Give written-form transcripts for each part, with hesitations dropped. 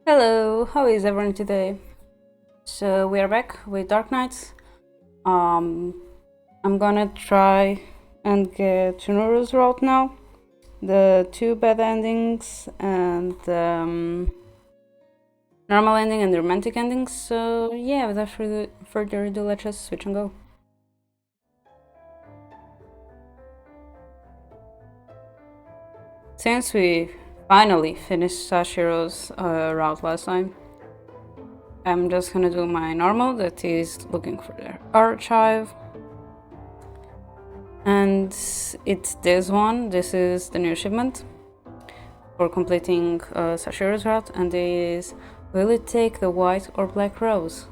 Hello, how is everyone today? So we are back with Dark Knights. Um, I'm gonna try and get Junoru's route now. The two bad endings and normal ending and the romantic endings. So yeah, without further ado, let's just switch and go. Since we finally finished Sashiro's route last time, I'm just gonna do my normal, that is looking for their archive. And it's this one. This is the new achievement for completing Sashiro's route, and it is, will it take the white or black rose?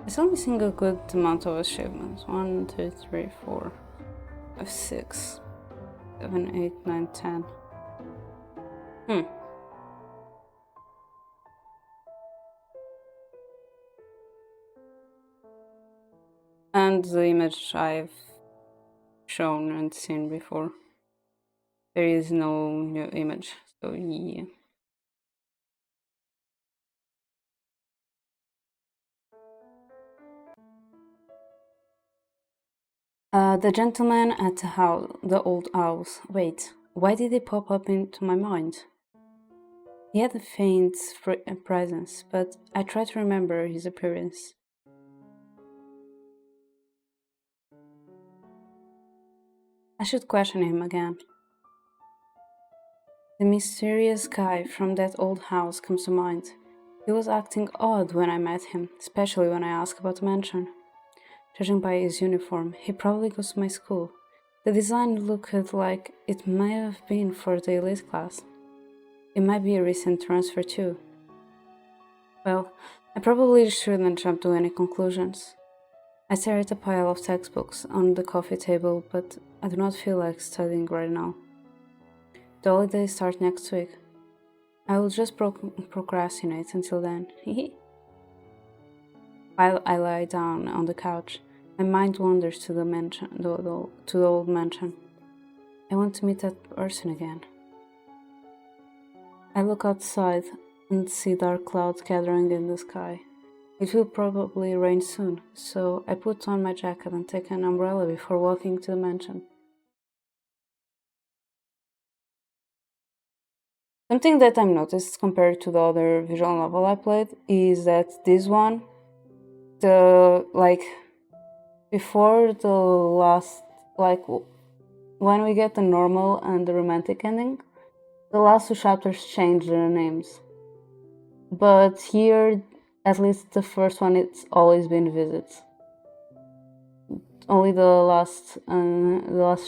It's only missing a good amount of achievements. 1, 2, 3, 4, 5, 6, 7, 8, 9, 10. And the image I've shown and seen before. There is no new image, so yeah. The gentleman at the house, the old house. Wait, why did he pop up into my mind? He had a faint presence, but I tried to remember his appearance. I should question him again. The mysterious guy from that old house comes to mind. He was acting odd when I met him, especially when I asked about the mansion. Judging by his uniform, he probably goes to my school. The design looked like it might have been for the elite class. It might be a recent transfer too. Well, I probably shouldn't jump to any conclusions. I stare at a pile of textbooks on the coffee table, but I do not feel like studying right now. The holidays start next week. I will just procrastinate until then. While I lie down on the couch, my mind wanders to the mansion, to the old mansion. I want to meet that person again. I look outside and see dark clouds gathering in the sky. It will probably rain soon, so I put on my jacket and take an umbrella before walking to the mansion. Something that I've noticed compared to the other visual novel I played is that this one, the before the last, when we get the normal and the romantic ending, the last two chapters change their names. But here, at least the first one, it's always been visits. Only the last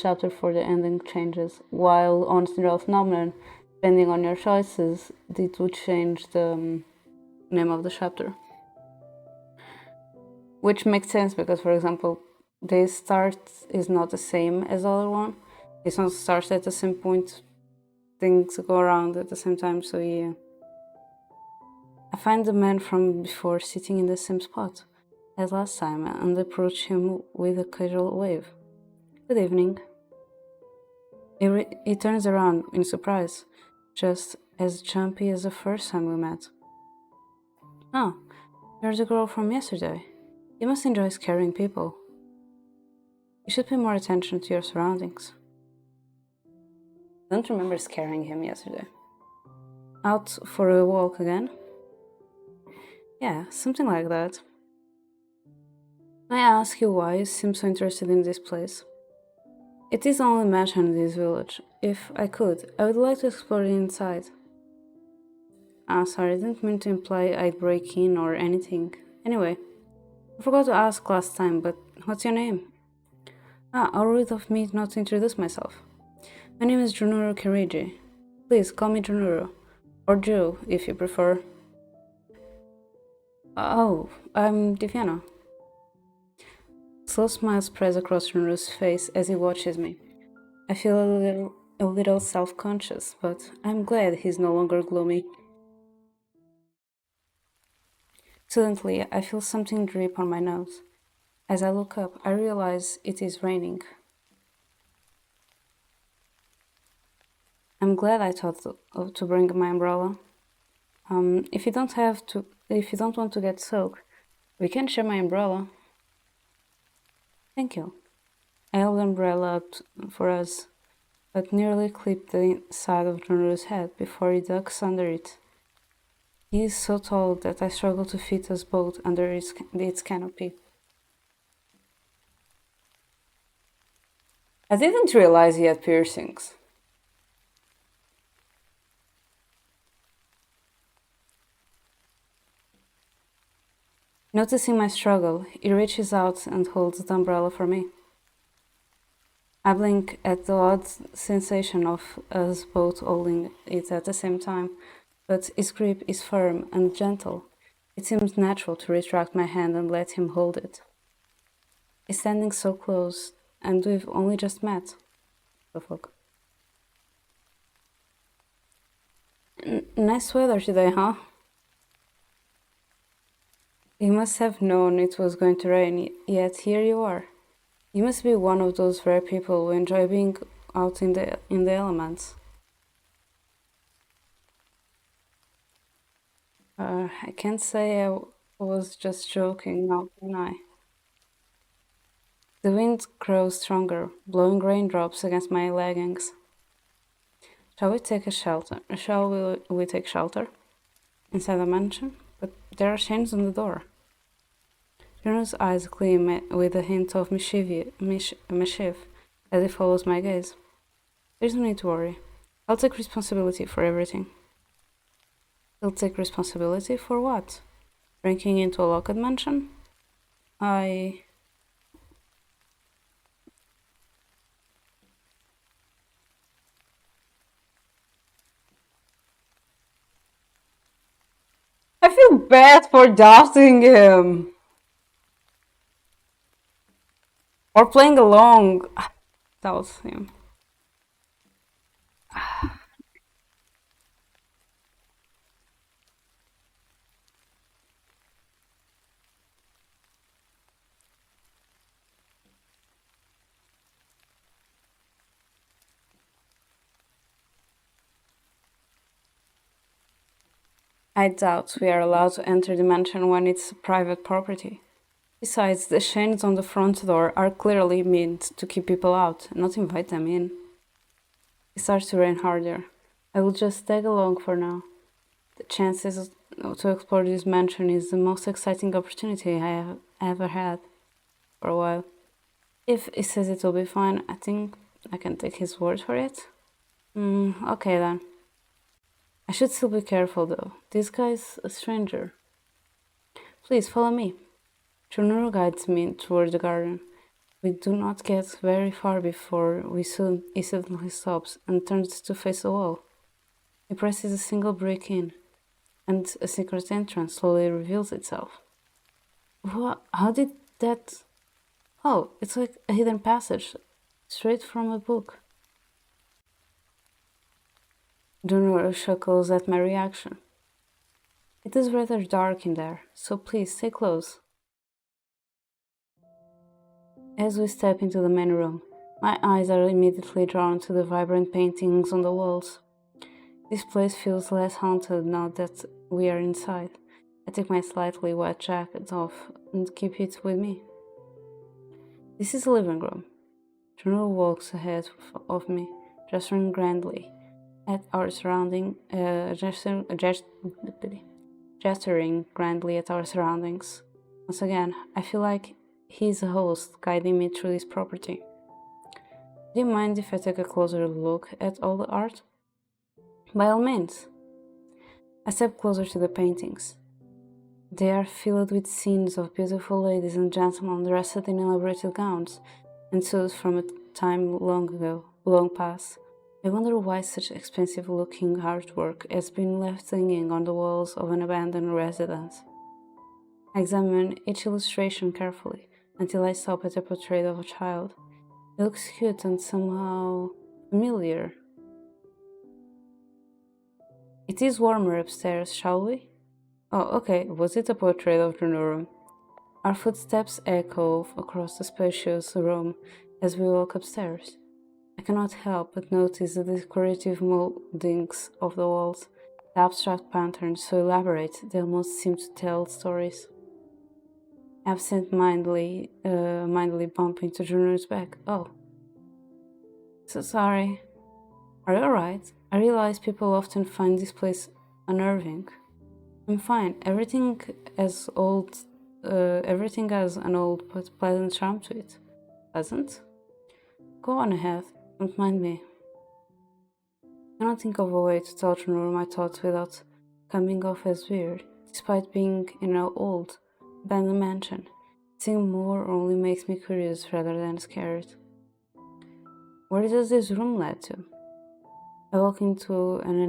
chapter for the ending changes. While on Cinderella Phenomenon, depending on your choices, it would change the name of the chapter. Which makes sense because, for example, the start is not the same as the other one. This one starts at the same point, things go around at the same time, so yeah. I find the man from before sitting in the same spot as last time and approach him with a casual wave. Good evening. He turns around in surprise, just as jumpy as the first time we met. Oh, you're the girl from yesterday. You must enjoy scaring people. You should pay more attention to your surroundings. I don't remember scaring him yesterday. Out for a walk again? Yeah, something like that. May I ask you why you seem so interested in this place? It is the only mansion in this village. If I could, I would like to explore the inside. Sorry, I didn't mean to imply I'd break in or anything. Anyway, I forgot to ask last time, but what's your name? How rude of me not to introduce myself. My name is Junoru Kirigi. Please call me Junoru. Or Joe, if you prefer. Oh, I'm Diviana. Slow smile spreads across Junoru's face as he watches me. I feel a little self-conscious, but I'm glad he's no longer gloomy. Suddenly, I feel something drip on my nose. As I look up, I realize it is raining. I'm glad I thought to bring my umbrella. If you don't want to get soaked, we can share my umbrella. Thank you. I held the umbrella up for us, but nearly clipped the side of Junoru's head before he ducks under it. He is so tall that I struggle to fit us both under its canopy. I didn't realize he had piercings. Noticing my struggle, he reaches out and holds the umbrella for me. I blink at the odd sensation of us both holding it at the same time, but his grip is firm and gentle. It seems natural to retract my hand and let him hold it. He's standing so close, and we've only just met. The fuck? Nice weather today, huh? You must have known it was going to rain, yet here you are. You must be one of those rare people who enjoy being out in the elements. I can't say I was just joking, now can I? The wind grows stronger, blowing raindrops against my leggings. Shall we take shelter? Shall we take shelter inside the mansion? But there are chains on the door. Juno's eyes gleam with a hint of mischief as he follows my gaze. There's no need to worry. I'll take responsibility for everything. He'll take responsibility for what? Breaking into a locked mansion? I feel bad for doubting him. Or playing along. Doubts him. I doubt we are allowed to enter the mansion when it's private property. Besides, the chains on the front door are clearly meant to keep people out, not invite them in. It starts to rain harder. I will just tag along for now. The chances to explore this mansion is the most exciting opportunity I have ever had for a while. If he says it will be fine, I think I can take his word for it. Okay then. I should still be careful though. This guy's a stranger. Please follow me. Junoru guides me toward the garden. We do not get very far before he suddenly stops and turns to face the wall. He presses a single brick in, and a secret entrance slowly reveals itself. What? How did that... Oh, it's like a hidden passage, straight from a book. Junoru chuckles at my reaction. It is rather dark in there, so please stay close. As we step into the main room, my eyes are immediately drawn to the vibrant paintings on the walls. This place feels less haunted now that we are inside. I take my slightly wet jacket off and keep it with me. This is the living room. Junoru walks ahead of me, gesturing grandly at our gesturing grandly at our surroundings. Once again, I feel like he's a host guiding me through this property. Do you mind if I take a closer look at all the art? By all means. I step closer to the paintings. They are filled with scenes of beautiful ladies and gentlemen dressed in elaborate gowns and suits from a time long past. I wonder why such expensive-looking artwork has been left hanging on the walls of an abandoned residence. I examine each illustration carefully until I stop at a portrait of a child. It looks cute and somehow familiar. It is warmer upstairs, shall we? Oh, okay, was it a portrait of Junoru? Our footsteps echo across the spacious room as we walk upstairs. I cannot help but notice the decorative moldings of the walls, The abstract patterns so elaborate they almost seem to tell stories. Absent-mindedly bump into Junoru's back. Oh. So sorry. Are you alright? I realize people often find this place unnerving. I'm fine. Everything has an old but pleasant charm to it. Pleasant? Go on ahead. Don't mind me. I cannot think of a way to tell Junoru my thoughts without coming off as weird, despite being in an old, abandoned mansion. Seeing more only makes me curious rather than scared. Where does this room lead to? I walk into an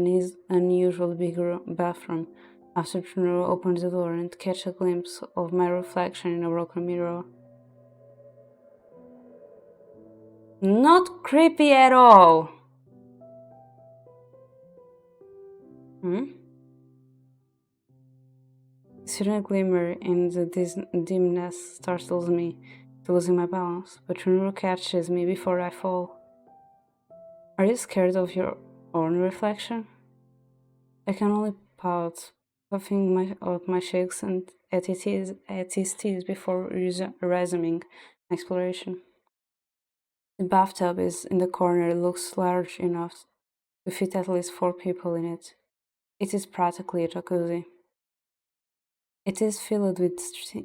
unusually big bathroom after Junoru opens the door and catch a glimpse of my reflection in a broken mirror. Not creepy at all! The sudden glimmer in the dimness startles me to losing my balance, but Junoru catches me before I fall. Are you scared of your own reflection? I can only pout, puffing out my cheeks and at his teeth before resuming my exploration. The bathtub is in the corner looks large enough to fit at least 4 people in it. It is practically a jacuzzi. It is filled with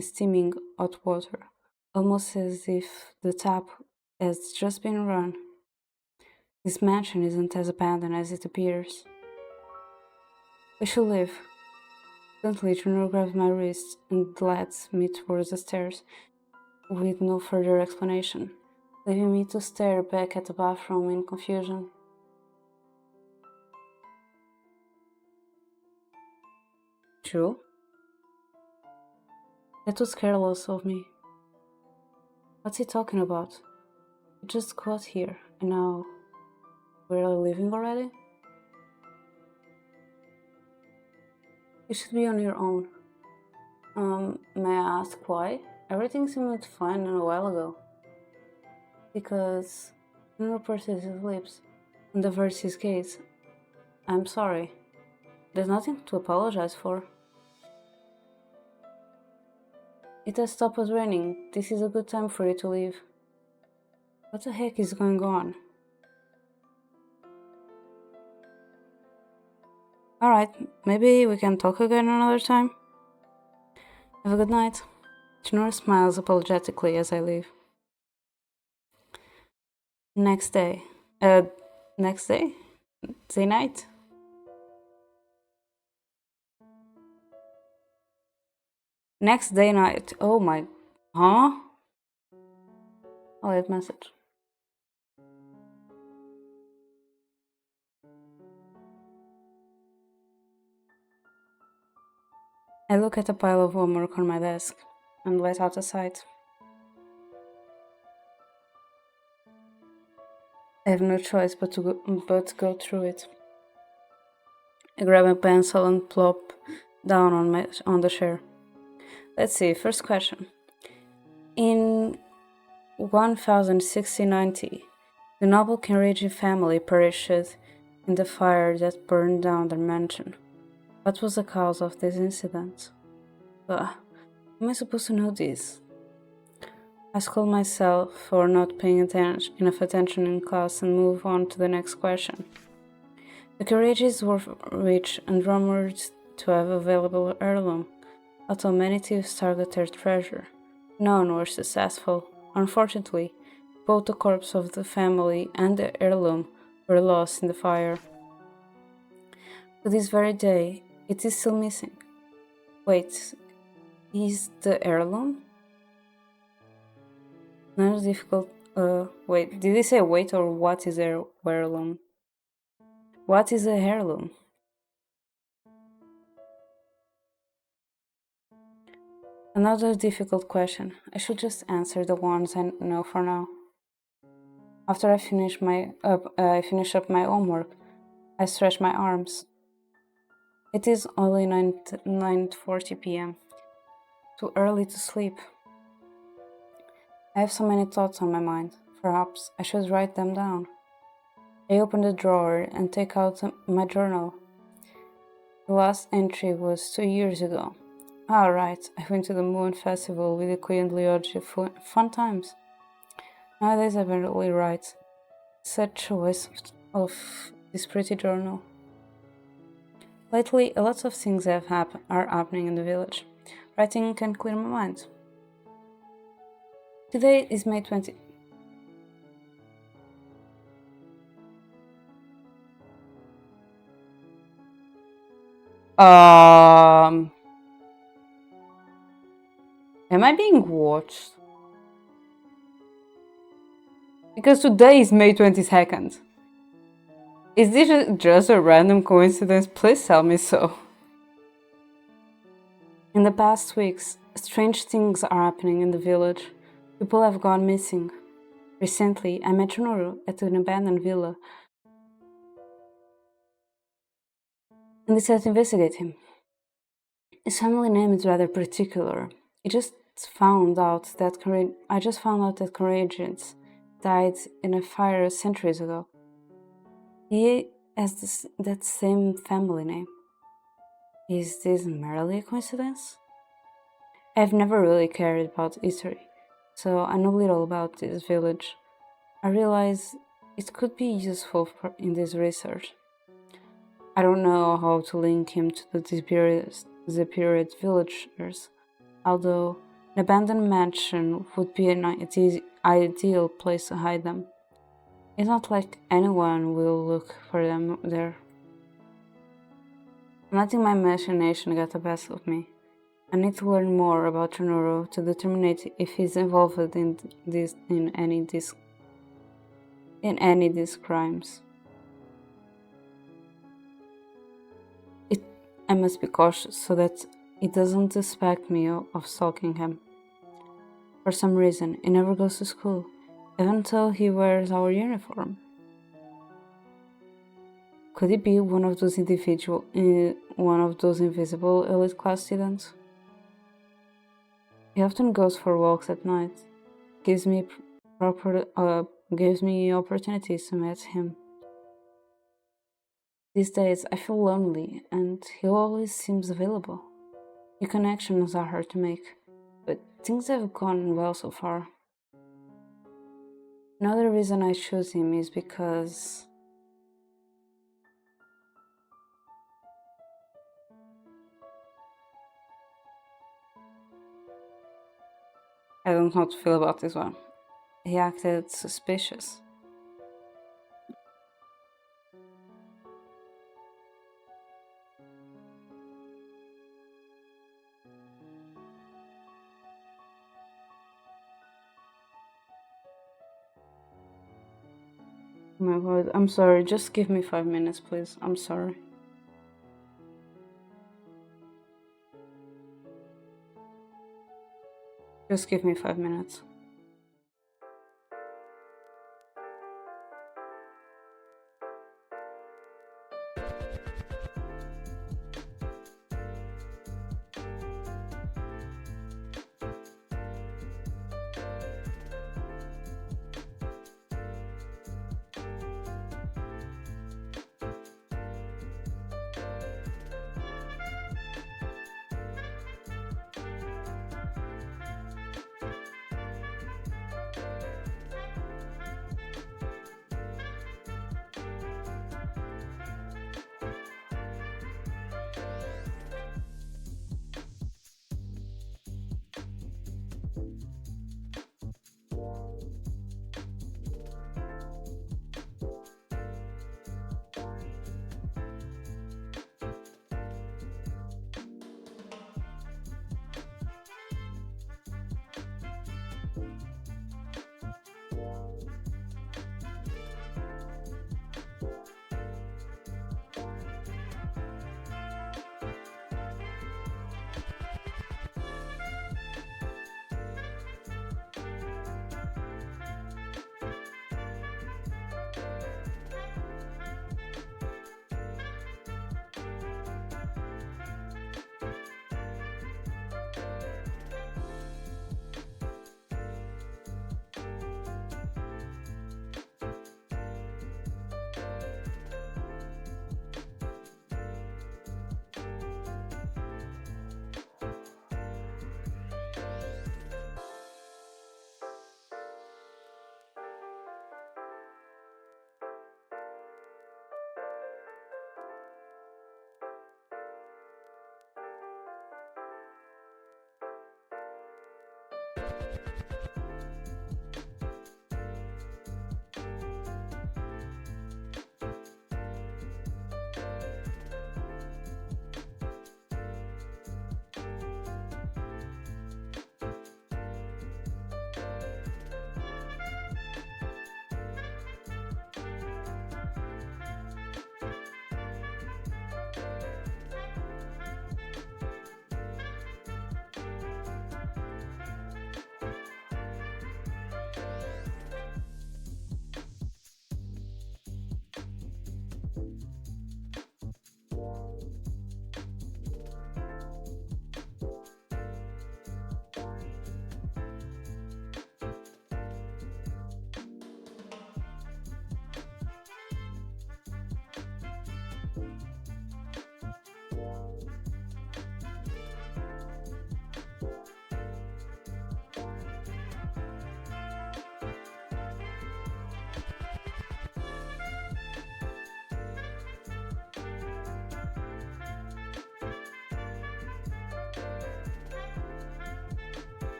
steaming hot water, almost as if the tap has just been run. This mansion isn't as abandoned as it appears. We should leave. Suddenly, Junoru grabs my wrist and leads me towards the stairs with no further explanation, leaving me to stare back at the bathroom in confusion. True? That was careless of me. What's he talking about? We just got here, and now we're leaving already? You should be on your own. May I ask why? Everything seemed fine a while ago. Because Junoru purses his lips and averts his gaze. I'm sorry. There's nothing to apologize for. It has stopped raining. This is a good time for you to leave. What the heck is going on? Alright, maybe we can talk again another time. Have a good night. Junoru smiles apologetically as I leave. Next day. Next day? Day night? Next day night. Oh my... Huh? I'll leave message. I look at a pile of homework on my desk and let out a sigh. I have no choice but to go through it. I grab a pencil and plop down on the chair. Let's see, first question. In 1060-90, the noble Kenreiji family perished in the fire that burned down their mansion. What was the cause of this incident? How am I supposed to know this? I scold myself for not paying enough attention in class and move on to the next question. The Kenreijis were rich and rumored to have a valuable heirloom, although many thieves targeted their treasure. None were successful. Unfortunately, both the corpse of the family and the heirloom were lost in the fire. To this very day, it is still missing. Wait, is the heirloom? Not difficult. Wait, did he say wait or what is a heirloom? What is a heirloom? Another difficult question. I should just answer the ones I know for now. After I finish up my homework, I stretch my arms. It is only 9:40 p.m. Too early to sleep. I have so many thoughts on my mind. Perhaps I should write them down. I open the drawer and take out my journal. The last entry was 2 years ago. Ah, right, I went to the Moon Festival with the Queen Leoji. Fun times. Nowadays I barely write. Such a waste of this pretty journal. Lately, a lot of things are happening in the village. Writing can clear my mind. Today is May 20. Am I being watched? Because today is May 22nd. Is this just a random coincidence? Please tell me so. In the past weeks, strange things are happening in the village. People have gone missing. Recently, I met Junoru at an abandoned villa and decided to investigate him. His family name is rather particular. I just found out that Courageants died in a fire centuries ago. He has that same family name. Is this merely a coincidence? I've never really cared about history, so I know little about this village. I realize it could be useful in this research. I don't know how to link him to the disappeared villagers, although an abandoned mansion would be an ideal place to hide them. It's not like anyone will look for them there. I'm letting my imagination get the best of me. I need to learn more about Junoru to determine if he's involved in any of these crimes. I must be cautious so that he doesn't suspect me of stalking him. For some reason, he never goes to school, even though he wears our uniform. Could he be one of those invisible elite class students? He often goes for walks at night. Gives me opportunities to meet him. These days, I feel lonely, and he always seems available. New connections are hard to make, but things have gone well so far. Another reason I choose him is because I don't know how to feel about this one. He acted suspicious. Oh my god, I'm sorry, just give me 5 minutes, please. I'm sorry. Just give me 5 minutes.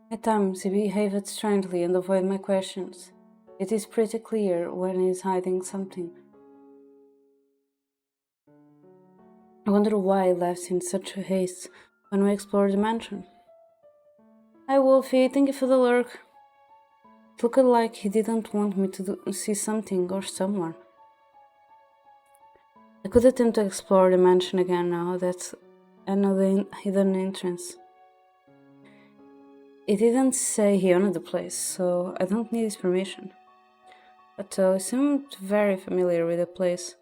At times he behaved strangely and avoided my questions. It is pretty clear when he is hiding something. I wonder why he left in such a haste when we explored the mansion. Hi Wolfie, thank you for the lurk. It looked like he didn't want me to see something or someone. I could attempt to explore the mansion again now that I know the hidden entrance. It didn't say he owned the place, so I don't need his permission. But he seemed very familiar with the place.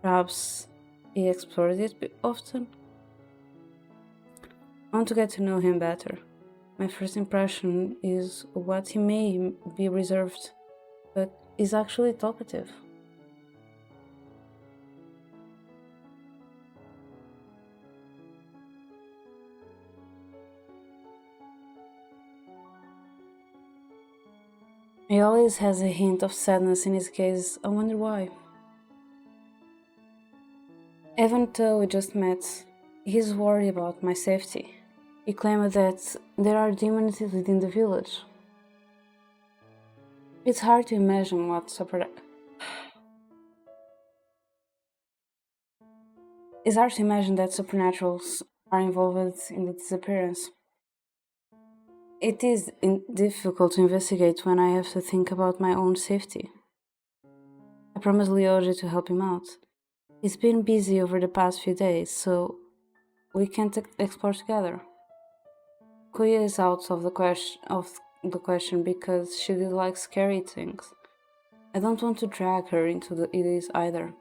Perhaps he explored it often? I want to get to know him better. My first impression is what he may be reserved, but is actually talkative. He always has a hint of sadness in his gaze. I wonder why. Even though we just met, he's worried about my safety. He claimed that there are demons within the village. It's hard to imagine what It's hard to imagine that supernaturals are involved in the disappearance. It is difficult to investigate when I have to think about my own safety. I promised Leoji to help him out. He's been busy over the past few days, so we can't explore together. Kuya is out of the question because she dislikes scary things. I don't want to drag her into this either.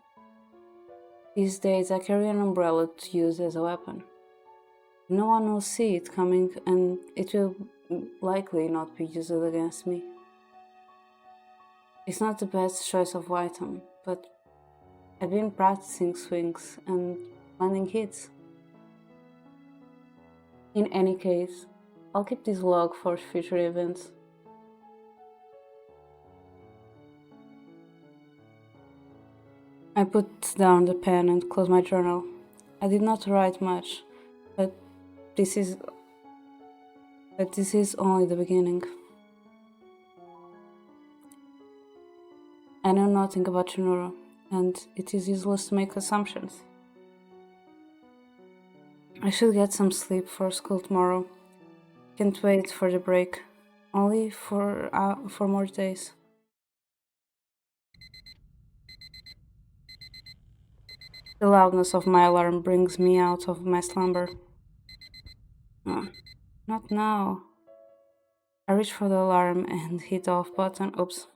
These days I carry an umbrella to use as a weapon. No one will see it coming and it will likely not be used against me. It's not the best choice of item, but I've been practicing swings and landing hits. In any case, I'll keep this log for future events. I put down the pen and closed my journal. I did not write much, but this is only the beginning. I know nothing about Junoru, and it is useless to make assumptions. I should get some sleep for school tomorrow. Can't wait for the break. Only for 4 more days. The loudness of my alarm brings me out of my slumber. Not now. I reach for the alarm and hit the off button. Oops.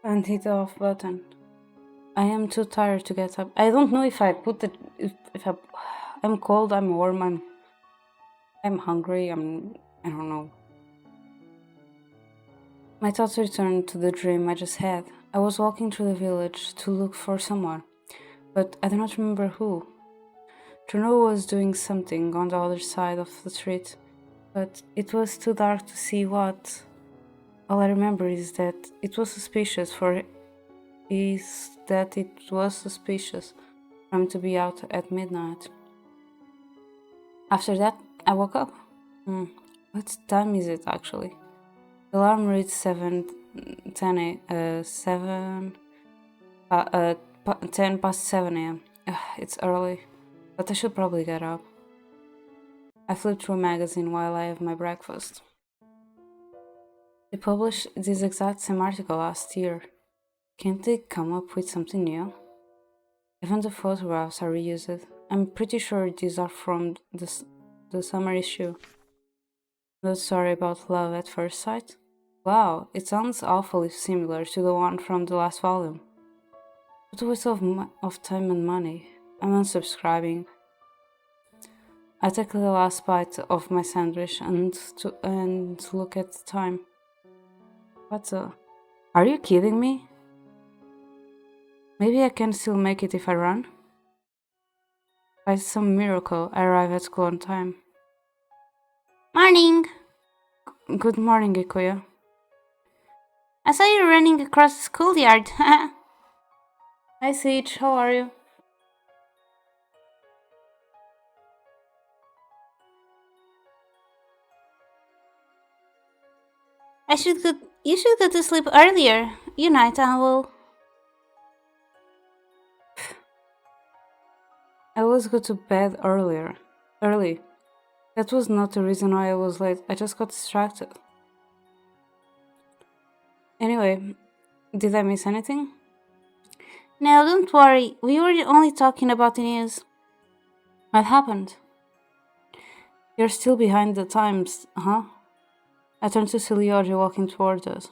And hit the off button. I am too tired to get up. I don't know if I put it. I'm cold. I'm warm. I'm hungry. I don't know. My thoughts returned to the dream I just had. I was walking through the village to look for someone, but I do not remember who. Junoru was doing something on the other side of the street, but it was too dark to see what. All I remember is that it was suspicious for him to be out at midnight. After that, I woke up. What time is it actually? The alarm reads 10 past 7 a.m. It's early, but I should probably get up. I flip through a magazine while I have my breakfast. They published this exact same article last year. Can't they come up with something new? Even the photographs are reused. I'm pretty sure these are from the summer issue. The story about love at first sight? Wow, it sounds awfully similar to the one from the last volume. What a waste of time and money. I'm unsubscribing. I take the last bite of my sandwich and look at the time. What the? Are you kidding me? Maybe I can still make it if I run? By some miracle, I arrive at school on time. Morning! Good morning, Ikuya. I saw you running across the schoolyard. Hi, Sage. How are you? I should go. You should go to sleep earlier. You night owl. I always go to bed early. That was not the reason why I was late. I just got distracted. Anyway, did I miss anything? No, don't worry. We were only talking about the news. What happened? You're still behind the times, huh? I turned to see Leore walking toward us.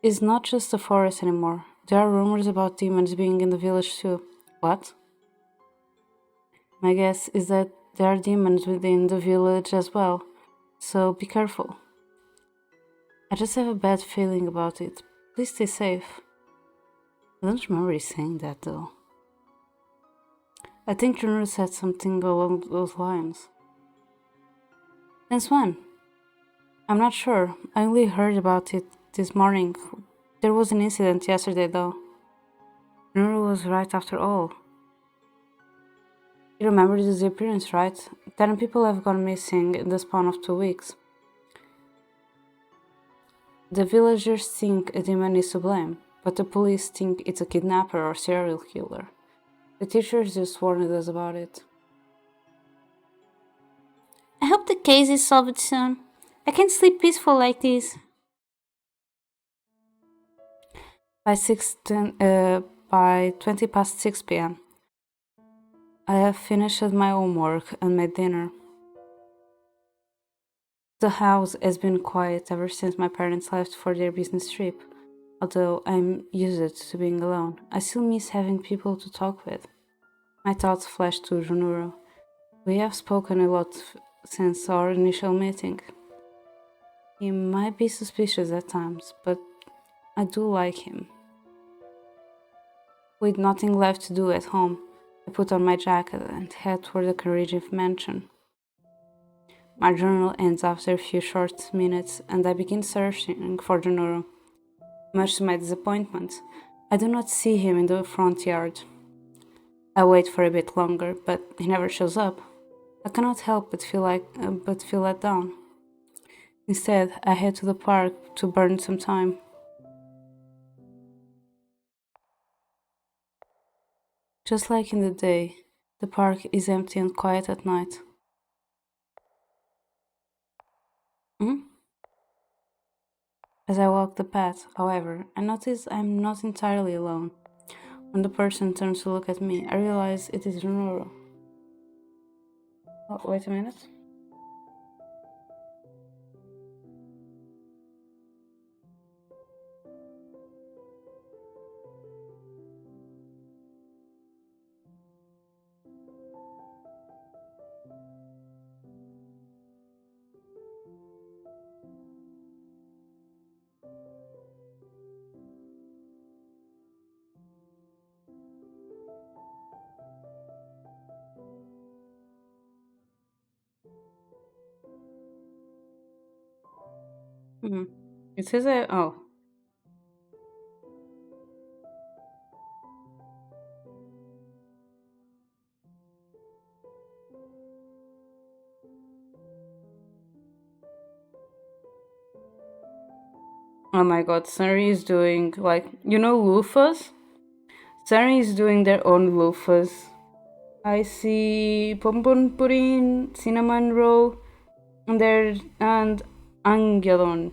It's not just the forest anymore. There are rumors about demons being in the village too. What? My guess is that there are demons within the village as well, so be careful. I just have a bad feeling about it. Please stay safe. I don't remember you saying that though. I think Junoru said something along those lines. Since when? I'm not sure. I only heard about it this morning. There was an incident yesterday though. Junoru was right after all. You remember the disappearance, right? 10 people have gone missing in the span of 2 weeks. The villagers think a demon is to blame, but the police think it's a kidnapper or serial killer. The teachers just warned us about it. I hope the case is solved soon. I can't sleep peaceful like this. By by 20 past 6 p.m. I have finished my homework and made dinner. The house has been quiet ever since my parents left for their business trip. Although I'm used to being alone, I still miss having people to talk with. My thoughts flashed to Junoru. We have spoken a lot since our initial meeting. He might be suspicious at times, but I do like him. With nothing left to do at home, I put on my jacket and head toward the Karijiv mansion. My journal ends after a few short minutes, and I begin searching for Junoru. Much to my disappointment, I do not see him in the front yard. I wait for a bit longer, but he never shows up. I cannot help but feel let down. Instead, I head to the park to burn some time. Just like in the day, the park is empty and quiet at night. Hmm? As I walk the path, however, I notice I'm not entirely alone. When the person turns to look at me, I realize it is Junoru. Oh, wait a minute. Hmm. It says oh. Oh my god, Sunry is doing like loofahs? Sunry is doing their own loofahs. I see pompon pudding, cinnamon roll, and angelon.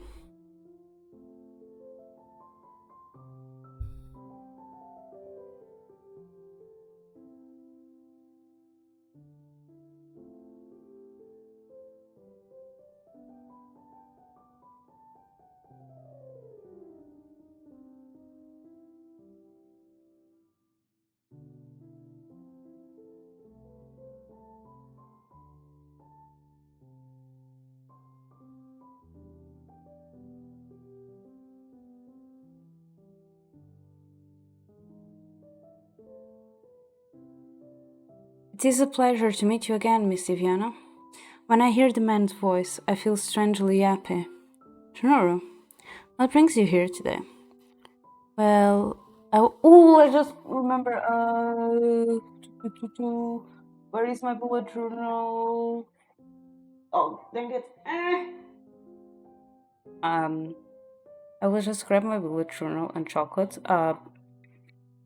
is a pleasure to meet you again, Miss Viviana. When I hear the man's voice, I feel strangely happy. Junoru, what brings you here today? Well, I just remember. Where is my bullet journal? Oh, dang it! I will just grab my bullet journal and chocolate.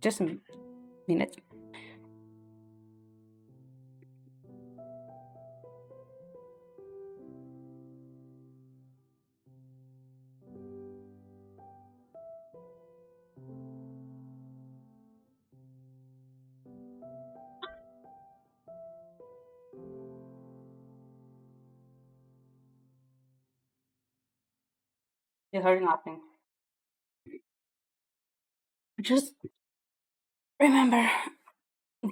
Just a minute. You heard nothing. Just remember.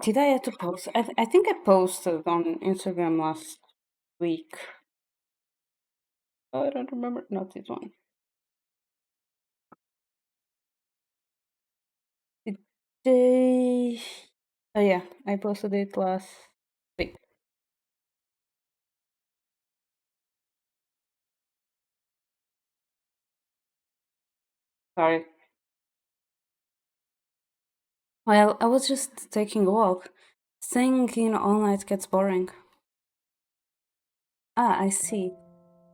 Did I have to post? I think I posted on Instagram last week. Oh, I don't remember. Not this one. Did they? Oh yeah, I posted it last week. Sorry. Well, I was just taking a walk. Staying in all night gets boring. Ah, I see.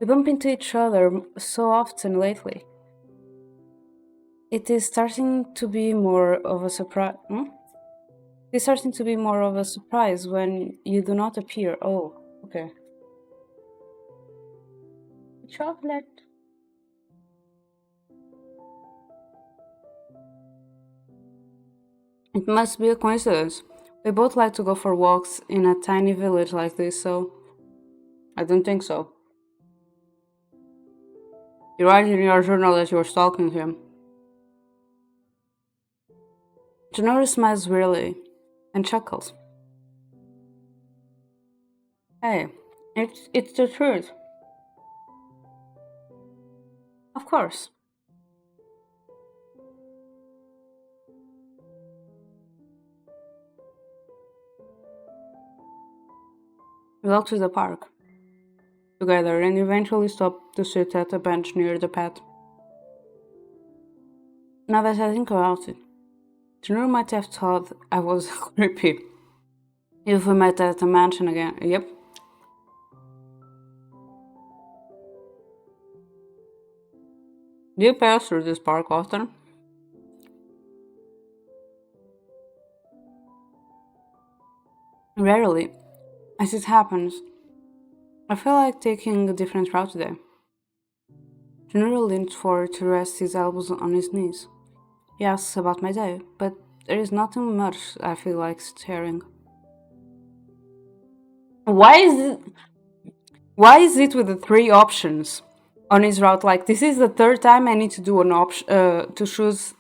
We bump into each other so often lately. It is starting to be more of a surprise. It's starting to be more of a surprise when you do not appear. Oh, okay. Chocolate. It must be a coincidence. We both like to go for walks in a tiny village like this, so I don't think so. You write in your journal that you were stalking him. Junoru smiles wearily and chuckles. Hey, it's the truth. Of course. We walk to the park together and eventually stop to sit at a bench near the path. Now that I think about it, Junoru might have thought I was creepy if we met at a mansion again. Yep. Do you pass through this park often? Rarely. As it happens, I feel like taking a different route today. Junoru leans forward to rest his elbows on his knees. He asks about my day, but there is nothing much I feel like sharing. Why is it, why is it with the three options on his route? Like this is the third time I need to do an option to choose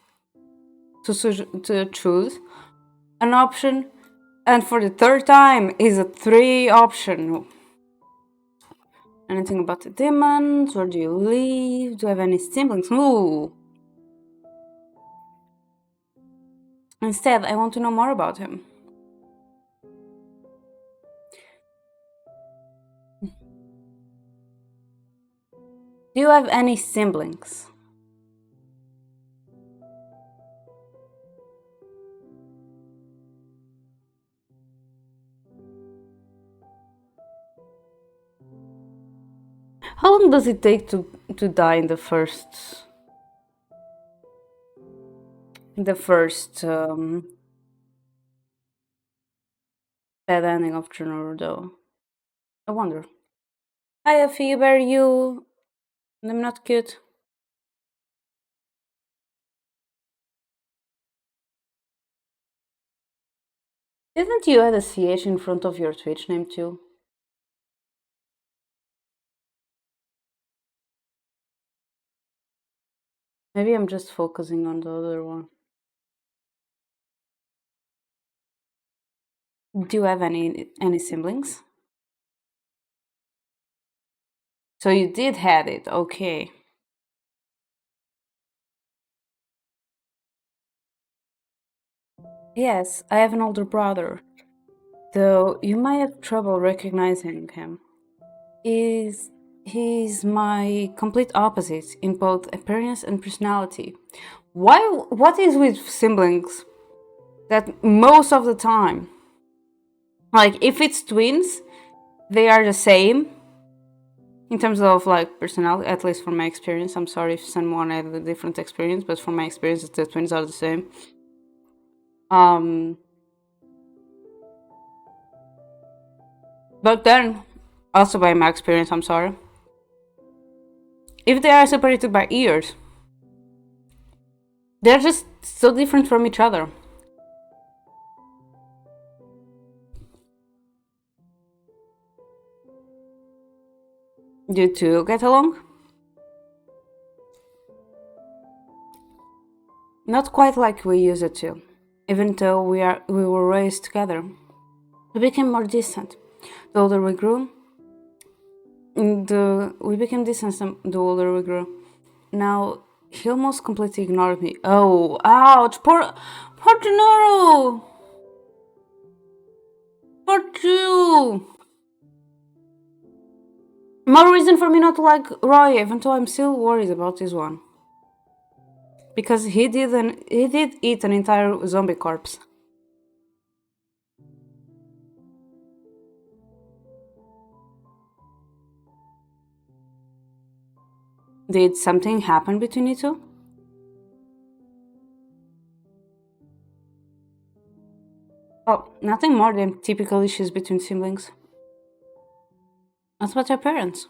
an option, and for the third time is a three option. Anything about the demons? Where do you live? Do you have any siblings? Ooh. Instead, I want to know more about him. Do you have any siblings? How long does it take to die in the first bad ending of Junoru though? I wonder. Hi Effie, where are you? I'm not cute. Didn't you add a CH in front of your Twitch name too? Maybe I'm just focusing on the other one. Do you have any siblings? So you did had it, okay. Yes, I have an older brother. Though you might have trouble recognizing him. Is He's my complete opposite in both appearance and personality. Why? What is with siblings that most of the time, like if it's twins, they are the same in terms of like personality. At least from my experience. I'm sorry if someone had a different experience, but from my experience, the twins are the same. Um, but then also by my experience, I'm sorry. If they are separated by years, they're just so different from each other. You two get along? Not quite like we used to, even though we were raised together. We became more distant. The older we grew, we became distant the older we grew. Now he almost completely ignored me. Oh, ouch! Poor Junoru! Poor Ju! More reason for me not to like Roy, even though I'm still worried about this one. Because he did eat an entire zombie corpse. Did something happen between you two? Oh, nothing more than typical issues between siblings. What about your parents?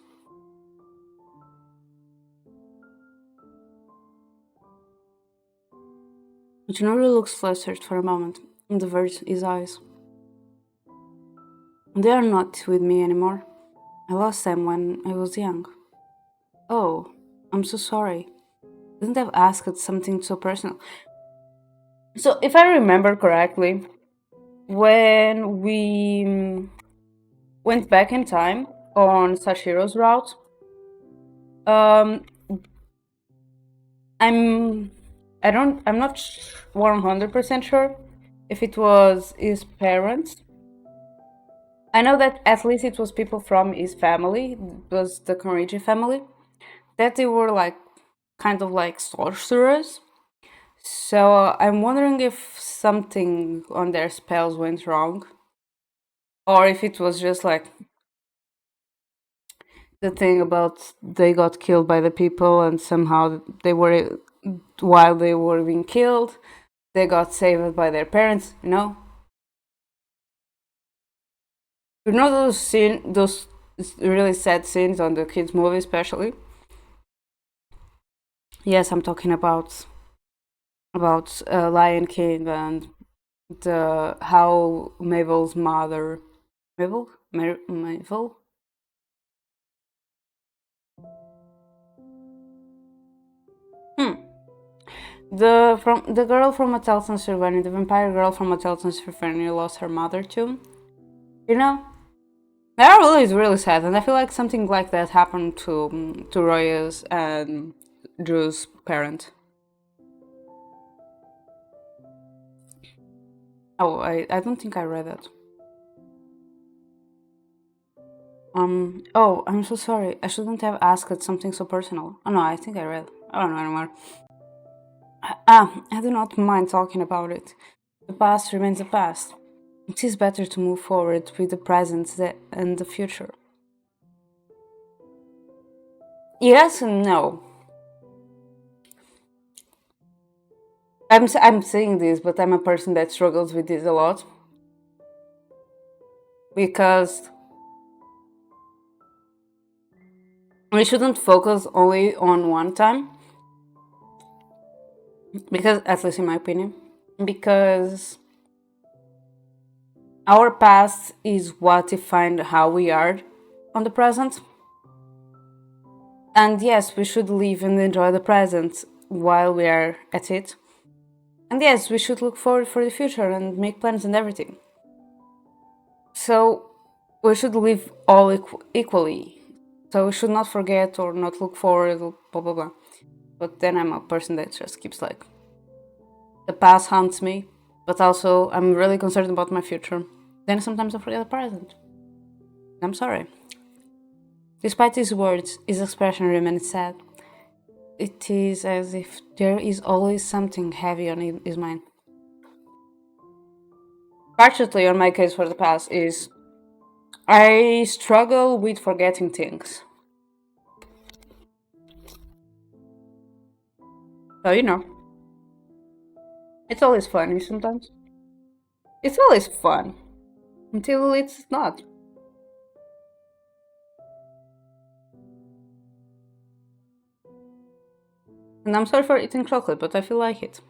Junoru looks flustered for a moment and averts his eyes. They are not with me anymore. I lost them when I was young. Oh, I'm so sorry. Couldn't have asked something so personal. So, if I remember correctly, when we went back in time on Sashiro's route, um, I'm not 100% sure if it was his parents. I know that at least it was people from his family, it was the Konichi family, that they were like kind of like sorcerers. So I'm wondering if something on their spells went wrong, or if it was just like the thing about they got killed by the people and somehow they were, while they were being killed, they got saved by their parents. Those really sad scenes on the kids movie, especially. Yes, I'm talking about Lion King and the how Mabel's mother, Mabel. Hmm. The girl from Hotel Transylvania, the vampire girl from Hotel Transylvania, lost her mother too. You know, that really is really sad, and I feel like something like that happened to Roya's and Drew's parent. Oh, I don't think I read that. Oh, I'm so sorry. I shouldn't have asked something so personal. Oh no, I think I read. I don't know anymore. I do not mind talking about it. The past remains the past. It is better to move forward with the present and the future. Yes and no. I'm saying this, but I'm a person that struggles with this a lot because we shouldn't focus only on one time. Because, at least in my opinion, because our past is what defined how we are on the present. And yes, we should live and enjoy the present while we are at it. And yes, we should look forward for the future and make plans and everything. So we should live all equally. So we should not forget or not look forward, blah blah blah. But then I'm a person that just keeps like, the past haunts me, but also I'm really concerned about my future. Then sometimes I forget the present. I'm sorry. Despite his words, his expression remains sad. It is as if there is always something heavy on his mind. Fortunately, on my case for the past is I struggle with forgetting things. So, it's always funny sometimes. It's always fun until it's not. And I'm sorry for eating chocolate, but I feel like it.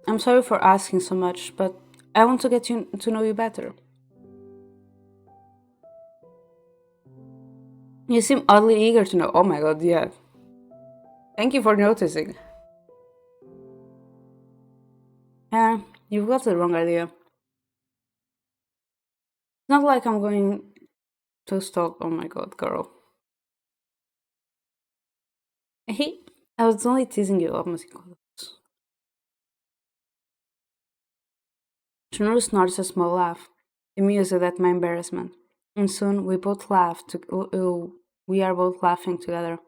I'm sorry for asking so much, but I want to get you to know you better. You seem oddly eager to know. Oh my god, yeah. Thank you for noticing. Yeah, you've got the wrong idea. It's not like I'm going to stalk. Oh my god, girl. Hey, I was only teasing you, oh my god. Junoru snorts a small laugh, amused at my embarrassment. And soon we both laugh. We are both laughing together.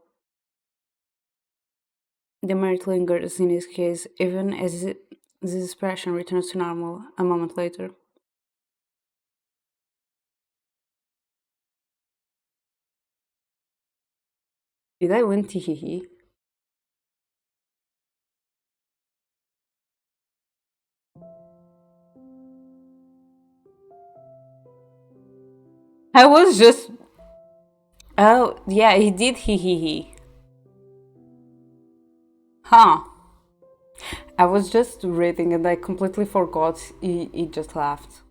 The merit lingers in his case, even as this expression returns to normal a moment later. Did I win Tihihi? I was just. Oh, yeah, he did he. Huh. I was just reading and I completely forgot he just laughed.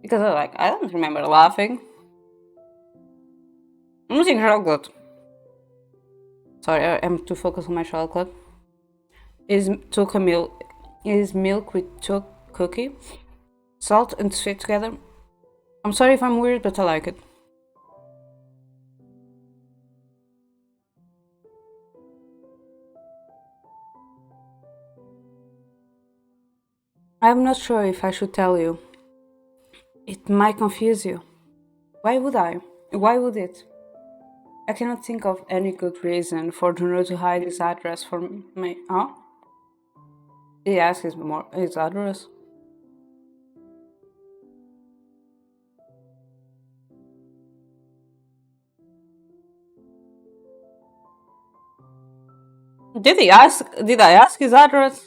Because I don't remember laughing. I'm eating chocolate. Sorry, I'm too focused on my chocolate. Is milk with choc cookie, salt and sweet together. I'm sorry if I'm weird, but I like it. I'm not sure if I should tell you. It might confuse you. Why would I? Why would it? I cannot think of any good reason for Juno to hide his address from me. Huh? He asked his address. Did he ask? Did I ask his address?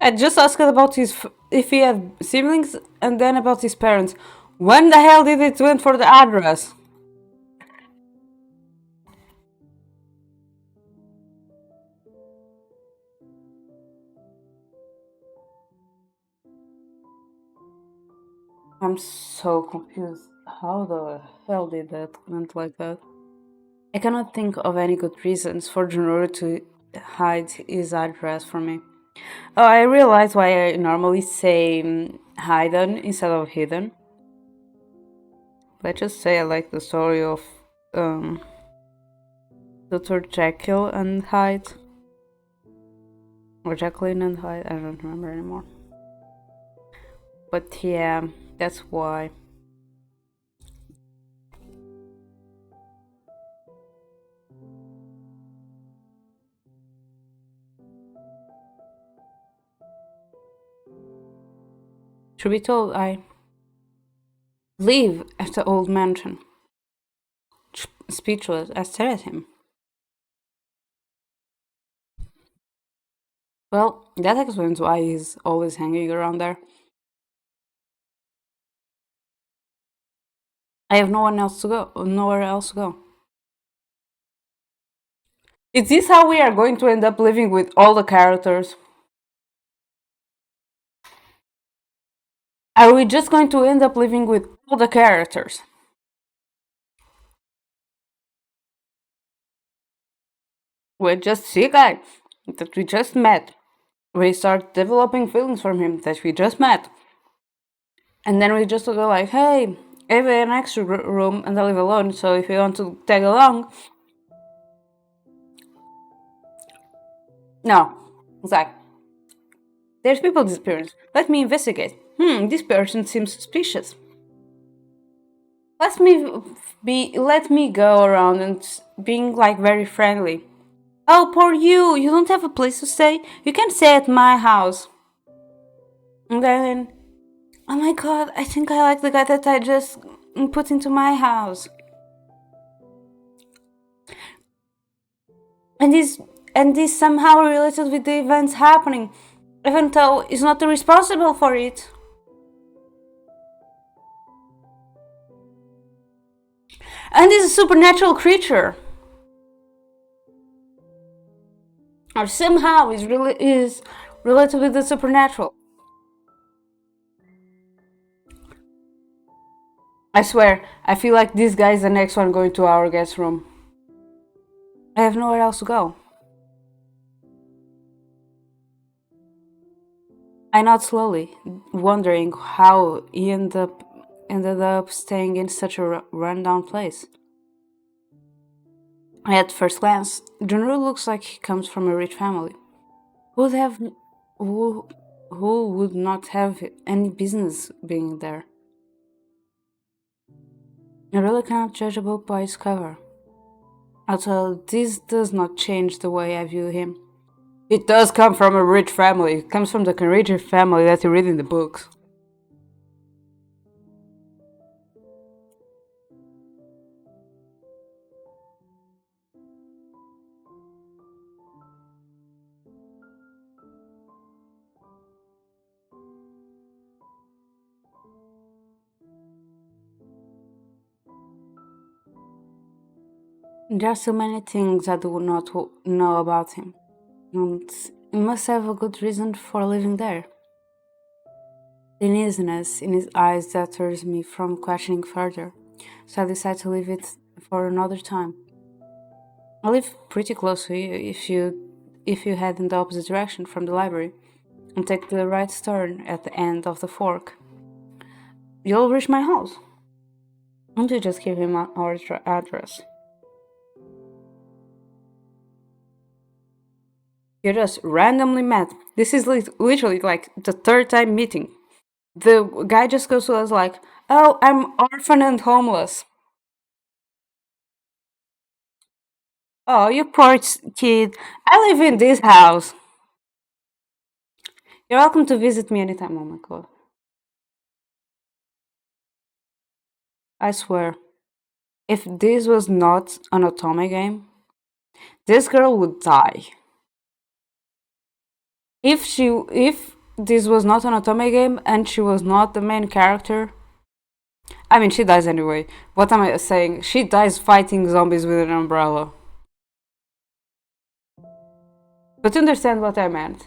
I just asked about if he had siblings, and then about his parents. When the hell did it went for the address? I'm so confused. How the hell did that went like that? I cannot think of any good reasons for Junoru to hide his address from me. Oh, I realize why I normally say hidden instead of hidden. Let's just say I like the story of um, Dr. Jekyll and Hyde. Or Jacqueline and Hyde, I don't remember anymore. But yeah, that's why. Should be told I live at the old mansion. Speechless, I stare at him. Well, that explains why he's always hanging around there. I have nowhere else to go. Is this how we are going to end up living with all the characters? Are we just going to end up living with all the characters? We're just see guy that we just met. We start developing feelings from him that we just met. And then we just go like, hey, I have an extra room and I live alone, so if you want to tag along. No, Zach. There's people disappearance. Let me investigate. This person seems suspicious. Let me go around and being like very friendly. Oh, poor you! You don't have a place to stay? You can stay at my house. And then, oh my god, I think I like the guy that I just put into my house. And this somehow related with the events happening, even though he's not responsible for it. And he's a supernatural creature. Or somehow is related with the supernatural. I swear, I feel like this guy is the next one going to our guest room. I have nowhere else to go. I nod slowly, wondering how he ended up staying in such a rundown place. At first glance, Junoru looks like he comes from a rich family. Who would not have any business being there? I really cannot judge a book by its cover. Although this does not change the way I view him. It does come from a rich family. It comes from the richer family that you read in the books. There are so many things I do not know about him, and he must have a good reason for living there. The uneasiness in his eyes deters me from questioning further, so I decide to leave it for another time. I live pretty close to you if you head in the opposite direction from the library and take the right turn at the end of the fork. You'll reach my house. Won't you just give him our address? You just randomly met. This is literally like the third time meeting. The guy just goes to us like, oh, I'm orphan and homeless. Oh, you poor kid. I live in this house. You're welcome to visit me anytime, oh my god. I swear, if this was not an otome game, this girl would die. If this was not an otome game and she was not the main character, I mean she dies anyway. What am I saying? She dies fighting zombies with an umbrella. But you understand what I meant.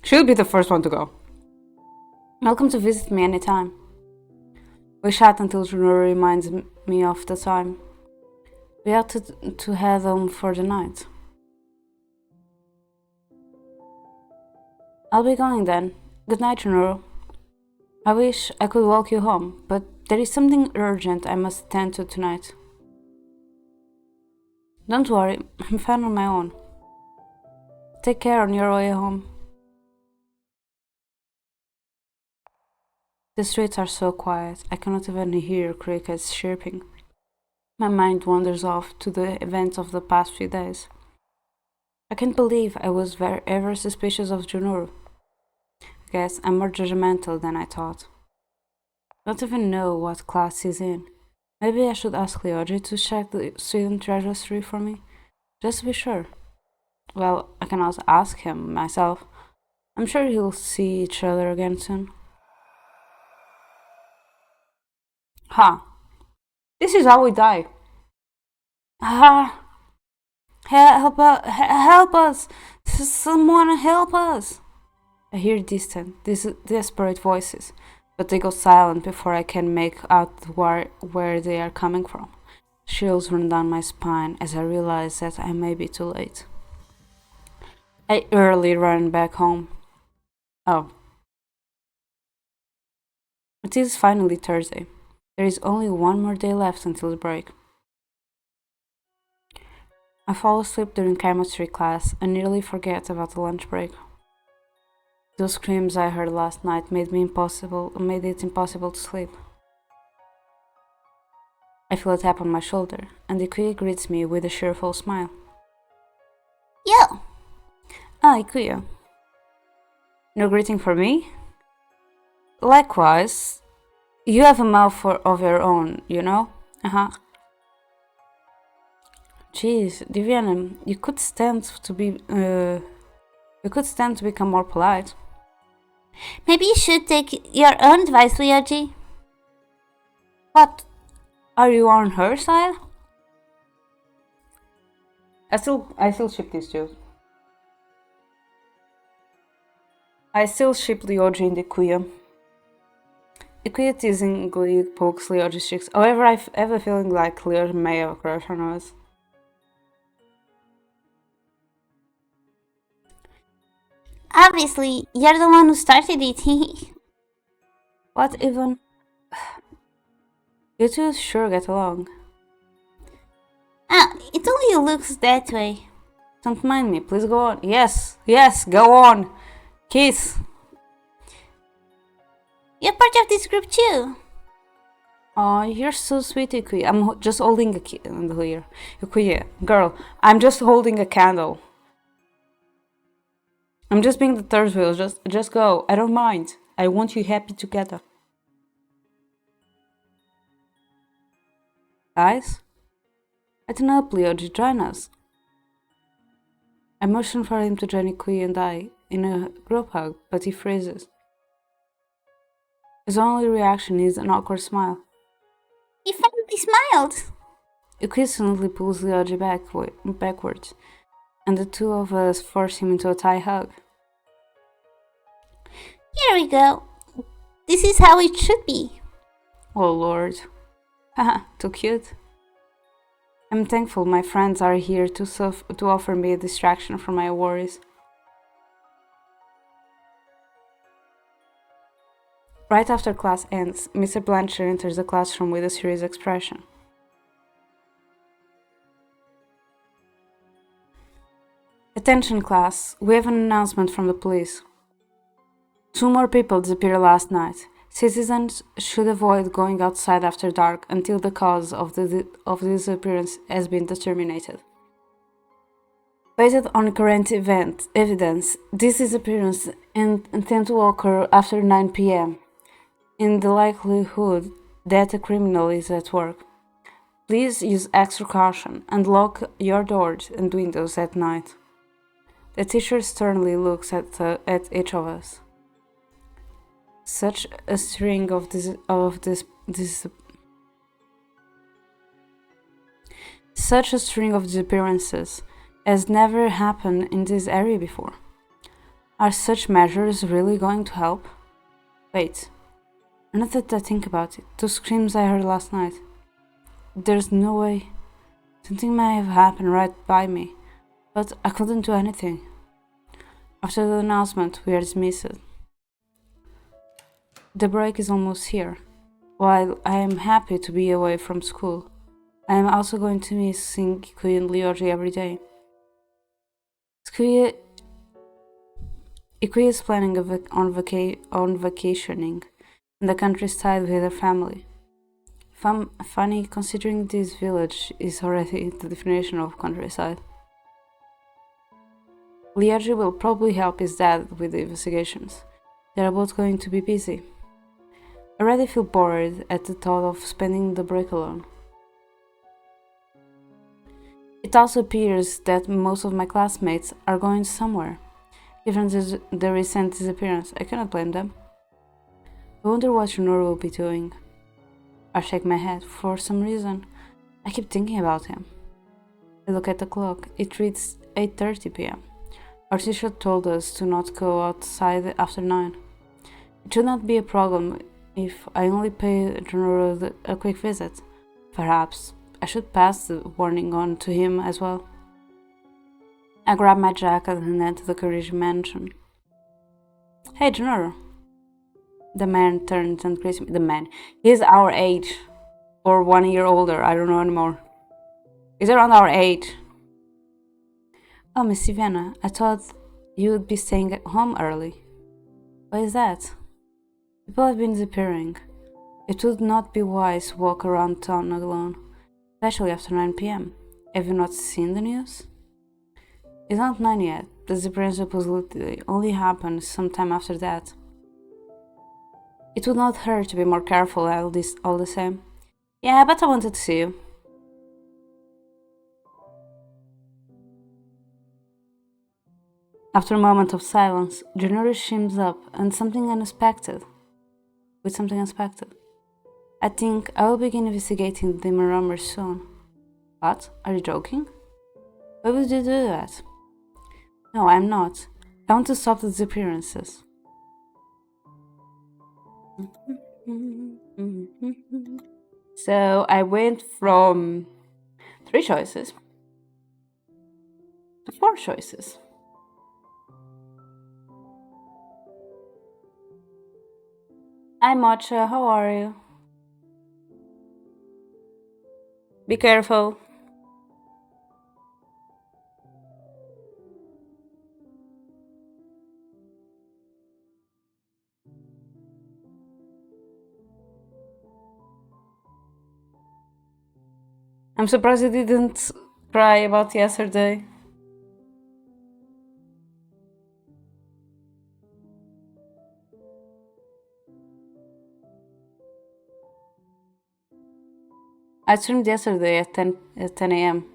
She'll be the first one to go. Welcome to visit me anytime. We chat until Junoru reminds me of the time. We ought to head home for the night. I'll be going then. Good night, Junoru. I wish I could walk you home, but there is something urgent I must attend to tonight. Don't worry, I'm fine on my own. Take care on your way home. The streets are so quiet, I cannot even hear crickets chirping. My mind wanders off to the events of the past few days. I can't believe I was ever suspicious of Junoru. I guess I'm more judgmental than I thought. Don't even know what class he's in. Maybe I should ask Lyoji to check the student registry for me, just to be sure. Well, I can also ask him myself. I'm sure he'll see each other again soon. Ha! This is how we die. Ha! Help us! Help us! Someone help us! I hear distant, desperate voices, but they go silent before I can make out where they are coming from. Chills run down my spine as I realize that I may be too late. I early run back home. Oh. It is finally Thursday. There is only one more day left until the break. I fall asleep during chemistry class and nearly forget about the lunch break. Those screams I heard last night made it impossible to sleep. I feel a tap on my shoulder, and Ikuya greets me with a cheerful smile. Yo! Ah, Ikuya. No greeting for me? Likewise. You have a mouth of your own, you know? Uh-huh. Jeez, Divyana, you could stand to become more polite. Maybe you should take your own advice, Ryoji. What? Are you on her side? I still ship these two. I still ship Ryoji and Ikuya. Ikuya teasingly pokes Ryoji's cheeks. However, I have a feeling like Ryoji may have a crush on us. Obviously, you're the one who started it. What even? You two sure get along. It only looks that way. Don't mind me, please go on. Yes, go on. Kiss. You're part of this group too. Oh, you're so sweet, Ikuya. I'm just holding a candle here. Ikuya, girl, I'm just holding a candle. I'm just being the third wheel. Just go. I don't mind. I want you happy together. Guys? I don't know, Ryoji, join us. I motion for him to join Ikuya and I in a group hug, but he freezes. His only reaction is an awkward smile. He finally smiled. Ikuya suddenly pulls Ryoji backwards, and the two of us force him into a tight hug. Here we go. This is how it should be. Oh lord. Haha, too cute. I'm thankful my friends are here to offer me a distraction from my worries. Right after class ends, Mr. Blanchard enters the classroom with a serious expression. Attention class, we have an announcement from the police. 2 more people disappeared last night. Citizens should avoid going outside after dark until the cause of the disappearance has been determined. Based on current evidence, this disappearance intends to occur after 9 p.m. in the likelihood that a criminal is at work. Please use extra caution and lock your doors and windows at night. The teacher sternly looks at each of us. Such a string of disappearances has never happened in this area before. Are such measures really going to help? Wait, now that I think about it, those screams I heard last night. There's no way. Something may have happened right by me, but I couldn't do anything. After the announcement, we are dismissed. The break is almost here. While I am happy to be away from school, I am also going to miss seeing Ikuya and Ryoji every day. Ikuya is planning on vacationing in the countryside with her family. Funny, considering this village is already the definition of countryside. Ryoji will probably help his dad with the investigations. They are both going to be busy. I already feel bored at the thought of spending the break alone. It also appears that most of my classmates are going somewhere. Given the recent disappearance, I cannot blame them. I wonder what Junoru will be doing. I shake my head. For some reason, I keep thinking about him. I look at the clock. It reads 8:30 p.m. Our teacher told us to not go outside after 9. It should not be a problem if I only pay Junoru a quick visit. Perhaps I should pass the warning on to him as well. I grab my jacket and head to the Kuriji mansion. Hey, Junoru. The man turns and greets me. The man. He's our age. Or 1 year older, I don't know anymore. He's around our age. Oh, Miss Ivana, I thought you'd be staying at home early. Why is that? People have been disappearing. It would not be wise to walk around town alone, especially after 9 p.m. Have you not seen the news? It's not 9 yet. The disappearance supposedly only happened sometime after that. It would not hurt to be more careful all the same. Yeah, but I wanted to see you. After a moment of silence, Junoru shims up and something unexpected. With something unexpected. I think I will begin investigating the rumors soon. What? Are you joking? Why would you do that? No, I'm not. I want to stop the disappearances. So I went from 3 choices to 4 choices. Hi Matcha, how are you? Be careful. I'm surprised you didn't cry about yesterday. I streamed yesterday at 10 a.m.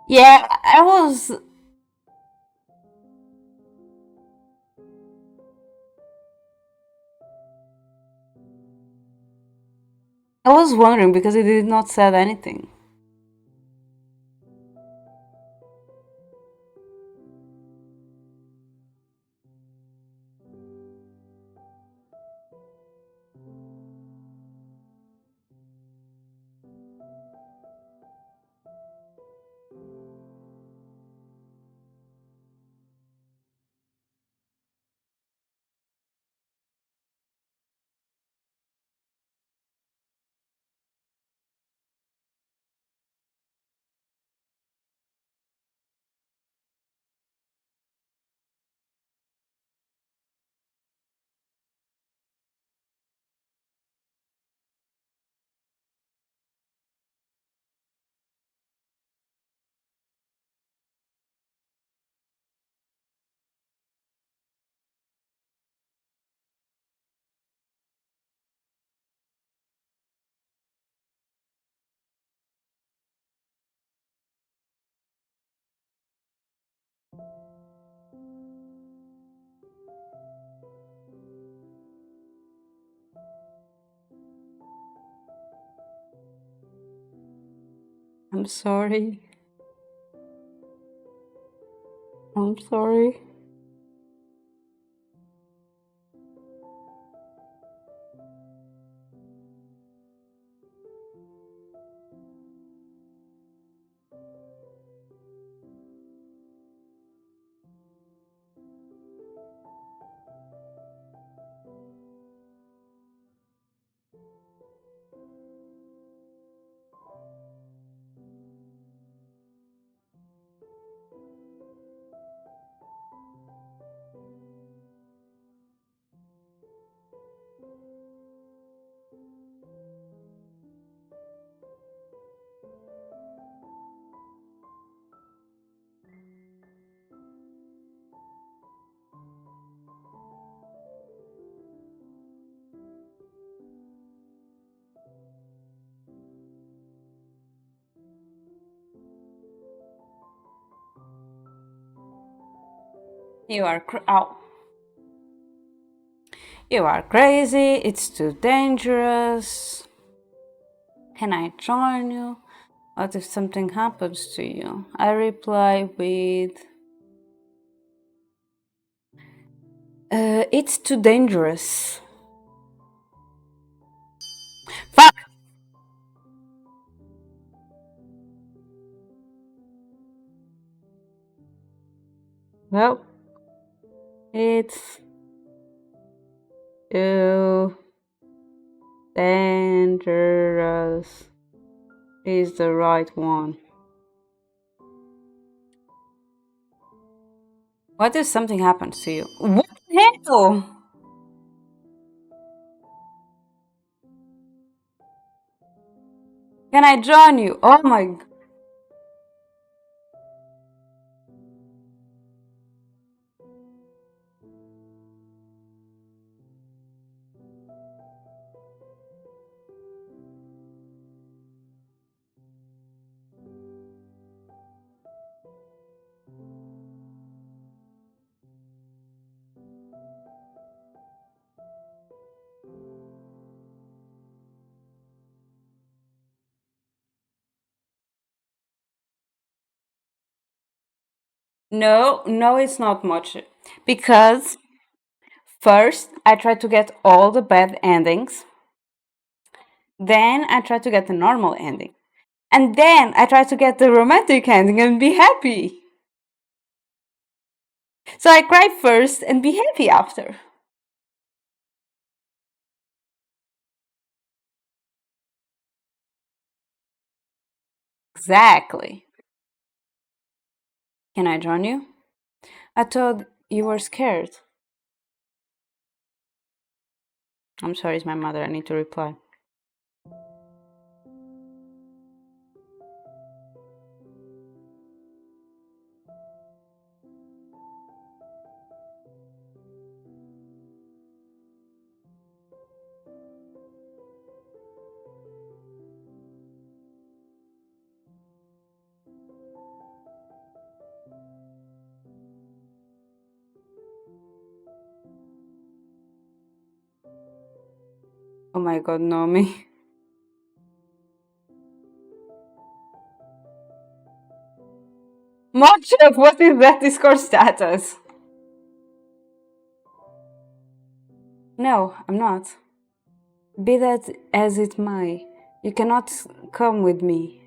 Yeah, I was wondering because he did not said anything. I'm sorry. I'm sorry. You are ow. You are crazy. It's too dangerous. Can I join you? What if something happens to you? I reply with, It's too dangerous. Fuck! Well, it's too dangerous is the right one. What if something happens to you? What the hell? Can I join you? Oh my. No, no, it's not much. Because first I try to get all the bad endings, then I try to get the normal ending, and then I try to get the romantic ending and be happy. So I cry first and be happy after. Exactly. Can I join you? I thought you were scared. I'm sorry, it's my mother. I need to reply. Oh my god, no, me. Mokshak, what is that Discord status? No, I'm not. Be that as it may, you cannot come with me.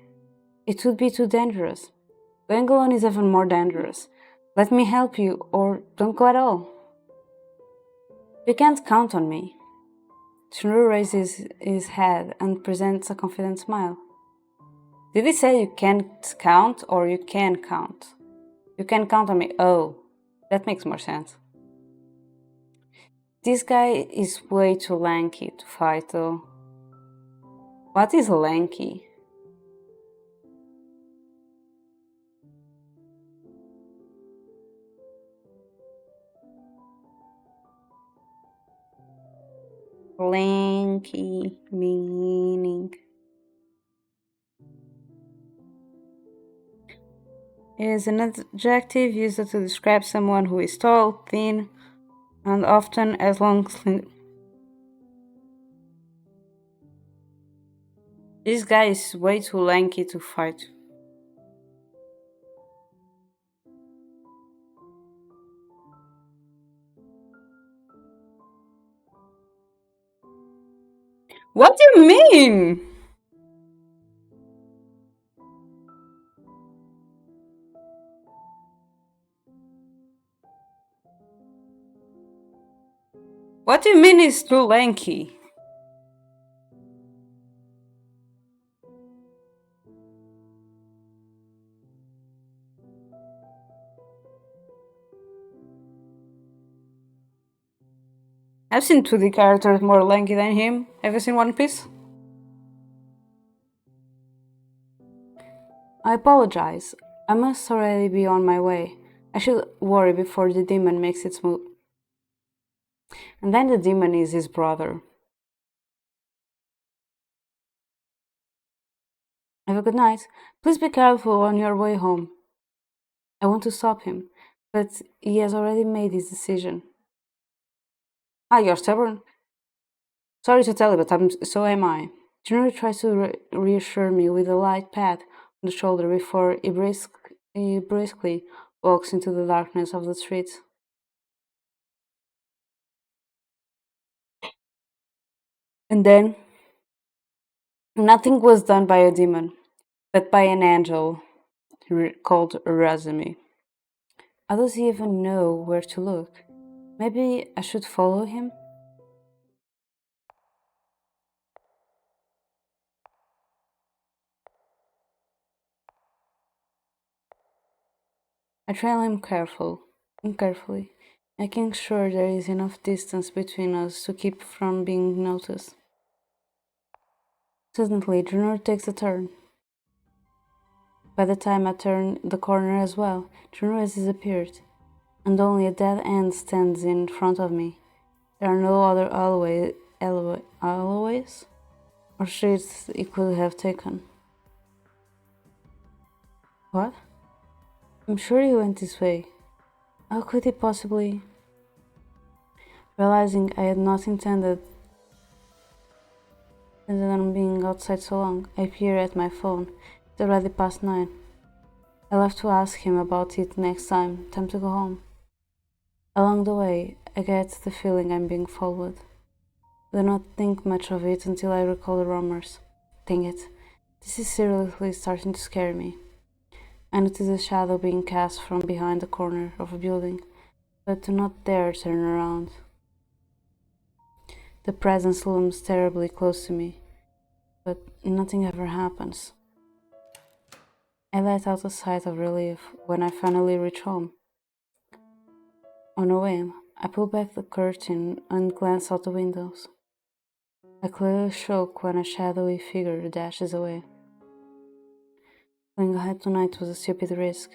It would be too dangerous. Going alone is even more dangerous. Let me help you, or don't go at all. You can't count on me. Junoru raises his head and presents a confident smile. Did he say you can't count or you can count? You can count on me. Oh, that makes more sense. This guy is way too lanky to fight though. What is lanky? Lanky meaning is an adjective used to describe someone who is tall, thin, and often has long slim. This guy is way too lanky to fight. What do you mean? What do you mean he's too lanky? I've seen 2D characters more lanky than him. Have you seen One Piece? I apologize. I must already be on my way. I should worry before the demon makes its move. And then the demon is his brother. Have a good night. Please be careful on your way home. I want to stop him, but he has already made his decision. Ah, you're stubborn? Sorry to tell you, but so am I. Junoru tries to reassure me with a light pat on the shoulder before he briskly walks into the darkness of the street. And then nothing was done by a demon, but by an angel called Razumi. How does he even know where to look? Maybe I should follow him? I trail him carefully, making sure there is enough distance between us to keep from being noticed. Suddenly, Junoru takes a turn. By the time I turn the corner as well, Junoru has disappeared, and only a dead end stands in front of me. There are no other alleyways or streets he could have taken. What? I'm sure he went this way. How could he possibly? Realizing I had not intended on being outside so long, I peer at my phone. It's already past 9. I'll have to ask him about it next time. Time to go home. Along the way, I get the feeling I'm being followed. I do not think much of it until I recall the rumors. Dang it. This is seriously starting to scare me. I notice a shadow being cast from behind the corner of a building, but do not dare turn around. The presence looms terribly close to me, but nothing ever happens. I let out a sigh of relief when I finally reach home. On a whim, I pull back the curtain and glance out the windows. I clearly shook when a shadowy figure dashes away. Going ahead tonight was a stupid risk.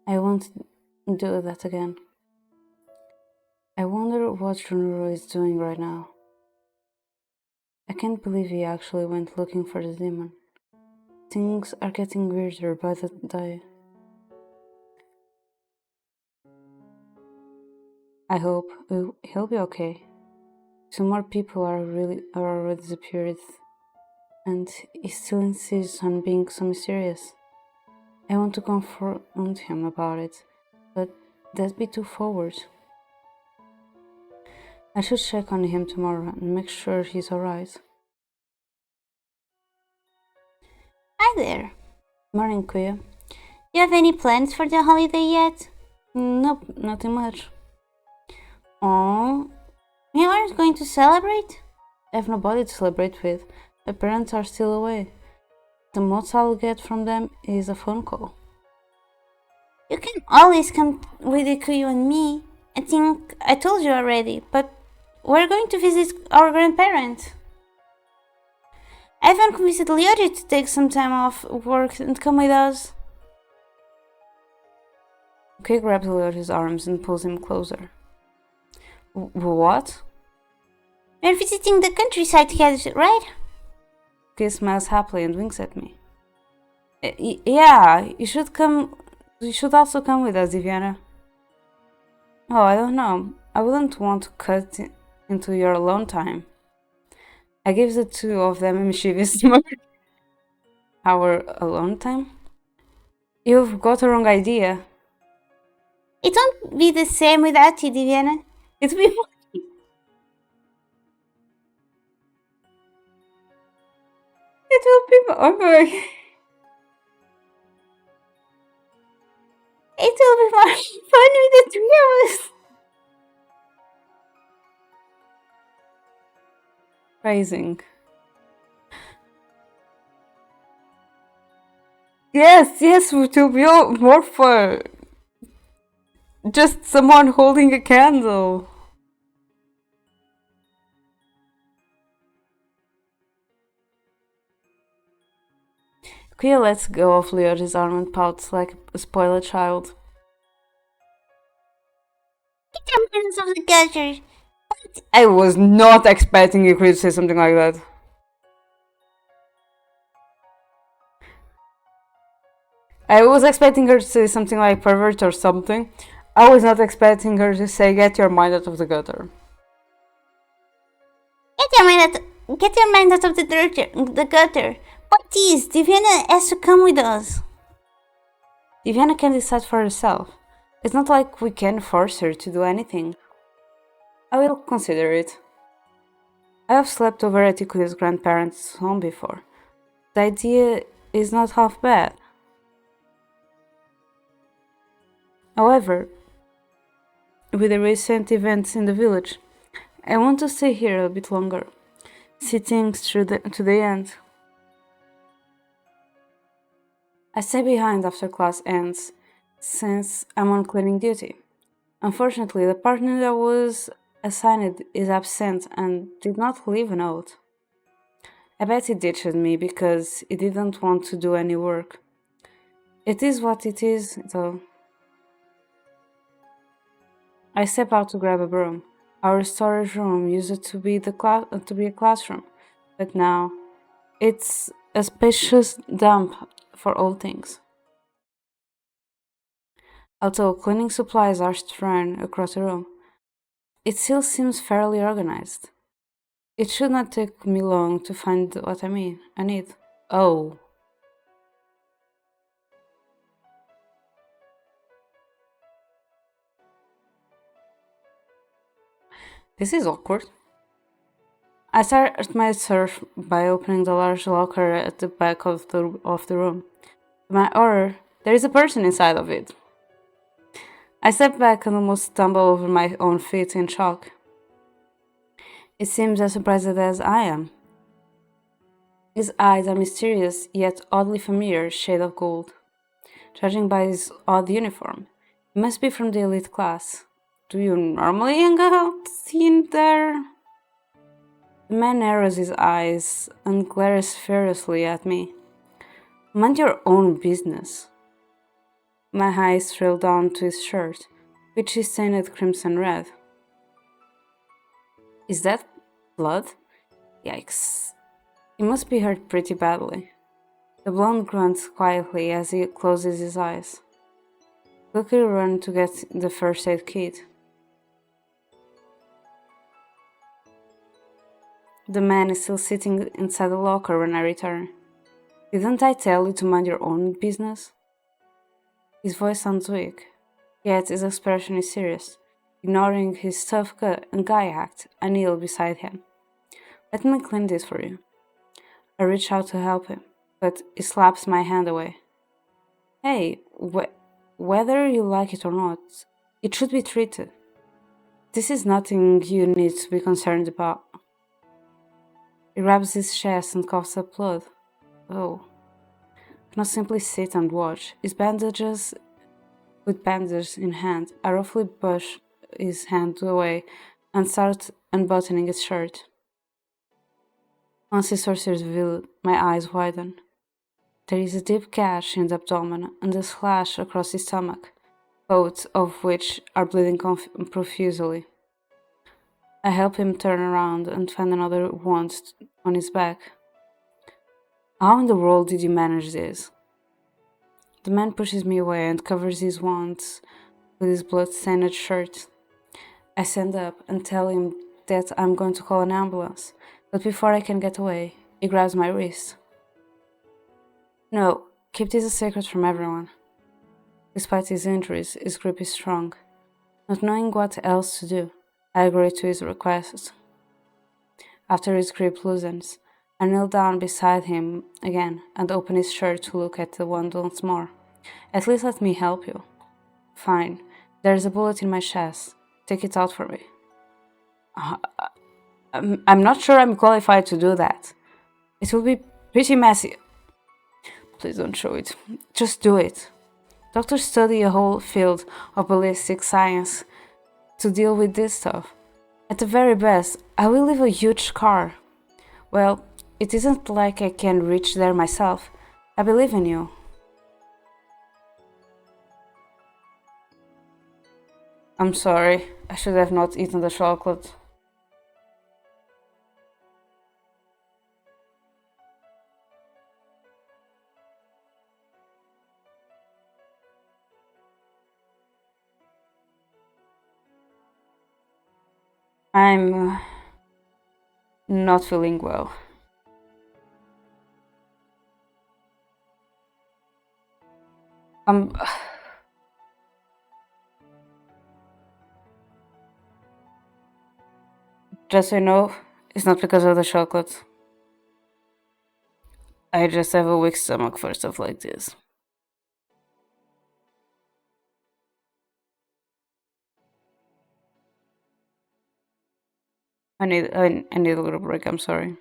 I won't do that again. I wonder what Junoru is doing right now. I can't believe he actually went looking for the demon. Things are getting weirder by the day. I hope he'll be okay. Two more people are already disappeared, and he still insists on being so mysterious. I want to confront him about it, but that'd be too forward. I should check on him tomorrow and make sure he's alright. Hi there. Morning, Kuya. You have any plans for the holiday yet? Nope, nothing much. Oh, you aren't going to celebrate? I have nobody to celebrate with. My parents are still away. The most I'll get from them is a phone call. You can always come with Ikuyo and me. I think I told you already, but we're going to visit our grandparents. I even convinced Leorio to take some time off work and come with us. Kay grabs Leo's arms and pulls him closer. What? We're visiting the countryside together, right? Kay smiles happily and winks at me. Yeah, you should come. You should also come with us, Diviana. Oh, I don't know. I wouldn't want to cut into your alone time. I give the two of them a mischievous smirk. Our alone time? You've got a wrong idea. It won't be the same without you, Diviana. It'll be fun. It will be okay. It will be more fun with the three of us. Phrasing. Yes, it will be more fun. Just someone holding a candle. Kuya lets go of Leo's arm and pouts like a spoiled child. Get your hands off the gutter. I was not expecting you to say something like that. I was expecting her to say something like pervert or something. I was not expecting her to say get your mind out of the gutter. Get your mind out of the gutter. What is? Diviana has to come with us. Diviana can decide for herself. It's not like we can force her to do anything. I will consider it. I have slept over at Ikuya's grandparents' home before. The idea is not half bad. However, with the recent events in the village, I want to stay here a bit longer, see things to the end. I stay behind after class ends, since I'm on cleaning duty. Unfortunately, the partner that was assigned is absent and did not leave a note. I bet he ditched me because he didn't want to do any work. It is what it is, though. I step out to grab a broom. Our storage room used to be a classroom, but now it's a spacious dump for old things. Although cleaning supplies are strewn across the room, it still seems fairly organized. It should not take me long to find what I need. Oh, this is awkward. I start my search by opening the large locker at the back of the room. To my horror, there is a person inside of it. I step back and almost stumble over my own feet in shock. It seems as surprised as I am. His eyes are mysterious yet oddly familiar shade of gold. Judging by his odd uniform, he must be from the elite class. Do you normally hang out in there? The man narrows his eyes and glares furiously at me. Mind your own business. My eyes trail down to his shirt, which is stained crimson red. Is that blood? Yikes. He must be hurt pretty badly. The blonde grunts quietly as he closes his eyes. Quickly run to get the first aid kit. The man is still sitting inside the locker when I return. Didn't I tell you to mind your own business? His voice sounds weak, yet his expression is serious. Ignoring his tough guy act, I kneel beside him. Let me clean this for you. I reach out to help him, but he slaps my hand away. Hey, whether you like it or not, it should be treated. This is nothing you need to be concerned about. He grabs his chest and coughs up blood. Oh. I cannot simply sit and watch. With bandages in hand, I roughly push his hand away and start unbuttoning his shirt. Once his source is revealed, my eyes widen. There is a deep gash in the abdomen and a slash across his stomach, both of which are bleeding profusely. I help him turn around and find another wound on his back. How in the world did you manage this? The man pushes me away and covers his wounds with his blood-stained shirt. I stand up and tell him that I'm going to call an ambulance, but before I can get away, he grabs my wrist. No, keep this a secret from everyone. Despite his injuries, his grip is strong. Not knowing what else to do, I agree to his request. After his grip loosens, I kneel down beside him again and open his shirt to look at the wound once more. At least let me help you. Fine, there's a bullet in my chest. Take it out for me. I'm not sure I'm qualified to do that. It will be pretty messy. Please don't show it. Just do it. Doctors study a whole field of ballistic science to deal with this stuff. At the very best, I will leave a huge scar. Well, it isn't like I can reach there myself. I believe in you. I'm sorry. I should have not eaten the chocolate. I'm not feeling well. I'm. Just so you know, It's not because of the chocolate. I just have a weak stomach for stuff like this. I need a little break, I'm sorry.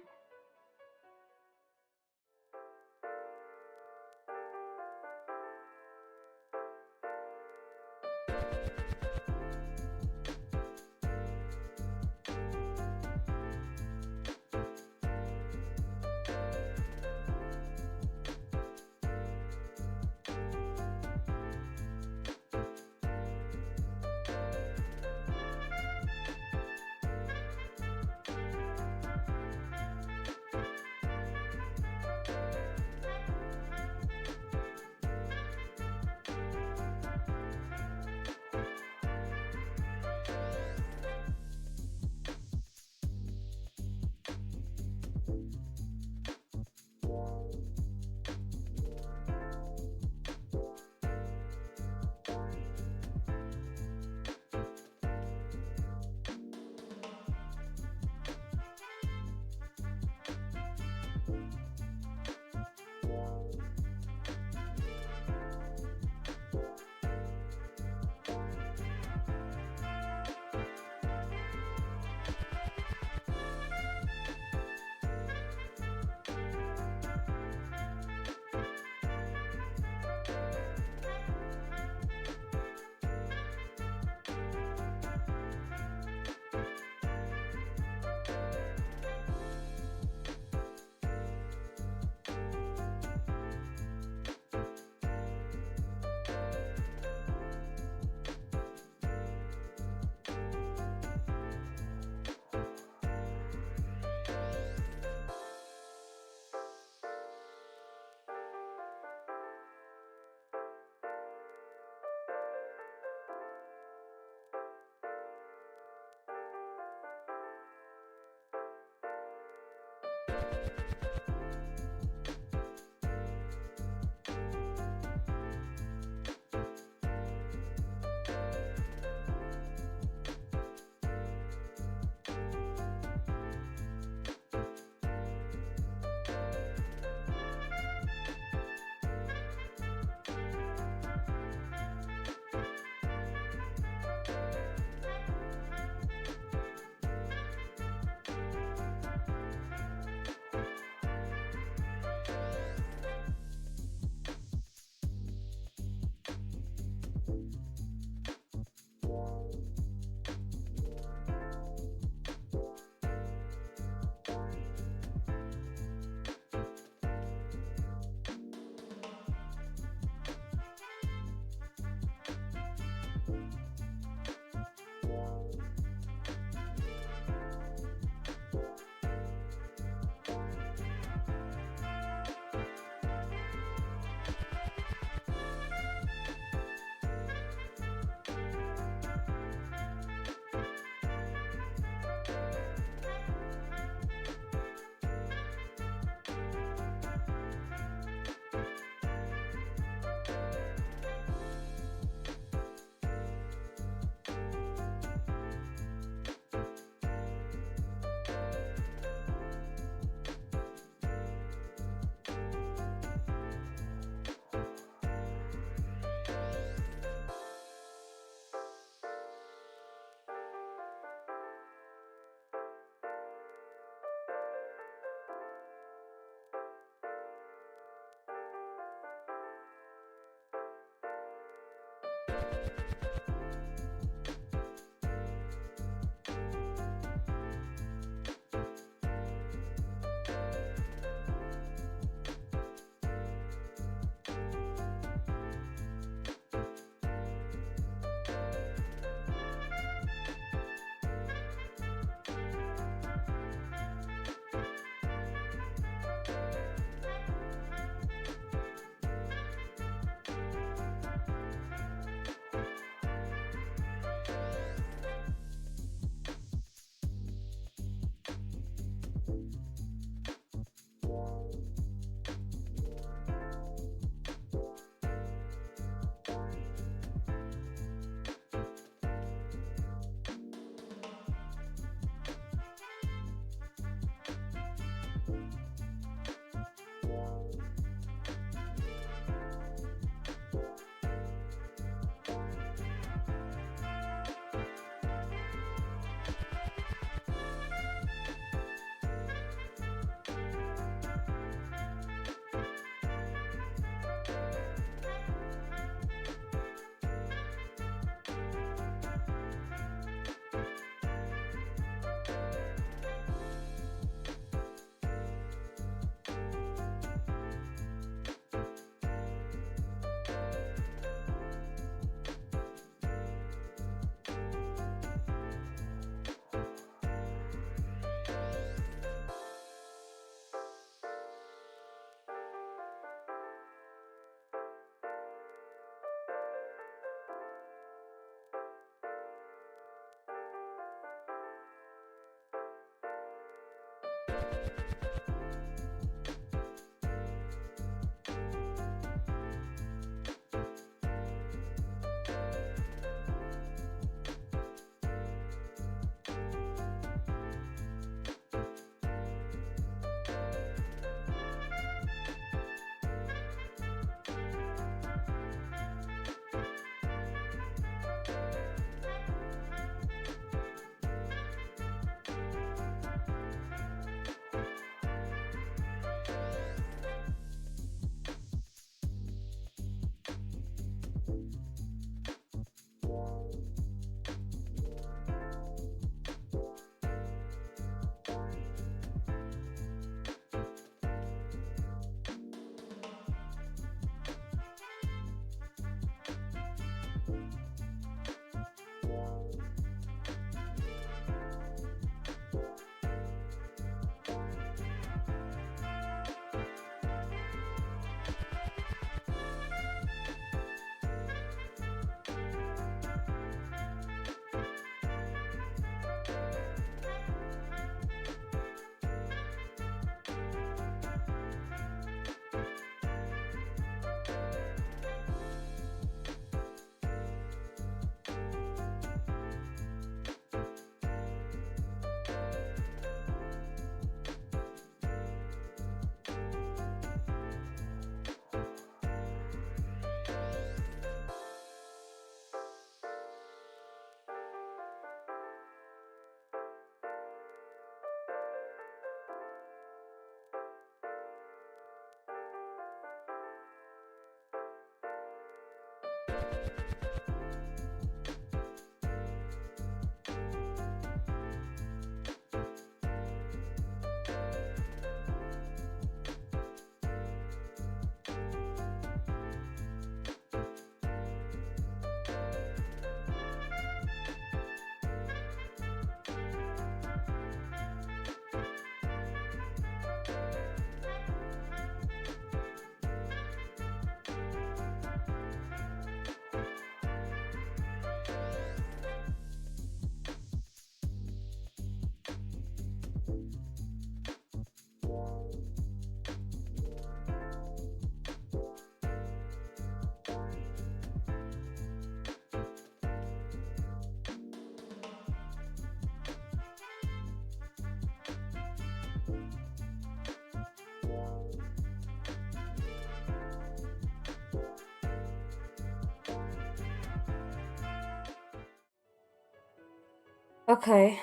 Okay,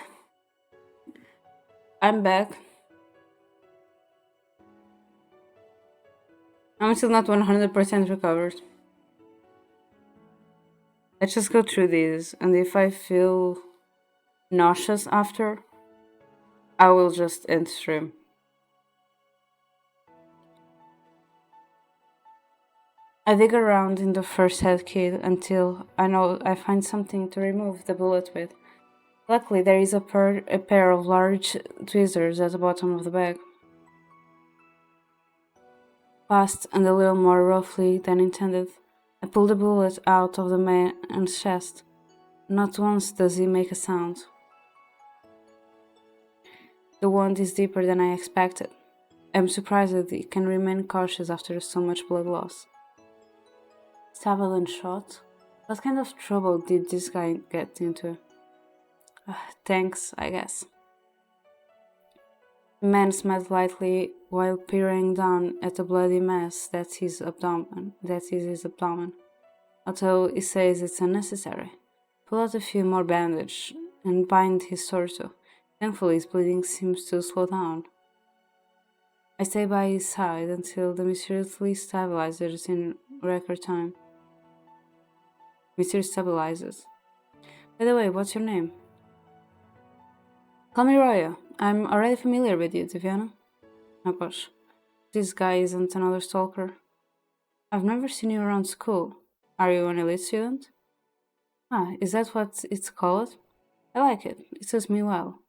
I'm back. I'm still not 100% recovered. Let's just go through these, and if I feel nauseous after, I will just end stream. I dig around in the first aid kit until I know I find something to remove the bullet with. Luckily, there is a pair of large tweezers at the bottom of the bag. Fast and a little more roughly than intended, I pull the bullet out of the man's chest. Not once does he make a sound. The wound is deeper than I expected. I'm surprised that he can remain cautious after so much blood loss. Stabbed and shot? What kind of trouble did this guy get into? Thanks, I guess. The man smiled lightly while peering down at the bloody mess that is his abdomen. Although he says it's unnecessary. Pull out a few more bandage and bind his torso. Thankfully, his bleeding seems to slow down. I stay by his side until the mysteriously stabilizes in record time. Mystery stabilizes. By the way, what's your name? Call me Roya. I'm already familiar with you, Diviana. Oh gosh, this guy isn't another stalker. I've never seen you around school. Are you an elite student? Ah, is that what it's called? I like it. It suits me well.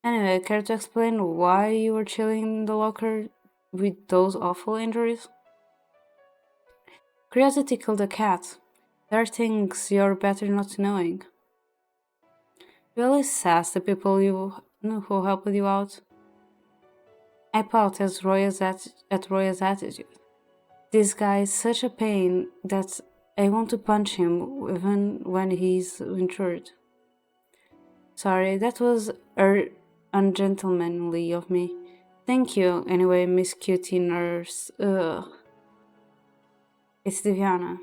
Anyway, care to explain why you were chilling in the locker with those awful injuries? Curiosity killed a cat. There are things you're better not knowing. You always sass the people you know who helped you out. I pout at Roya's attitude. This guy is such a pain that I want to punch him even when he's injured. Sorry, that was ungentlemanly of me. Thank you, anyway, Miss Cutie Nurse. Ugh. It's Diviana.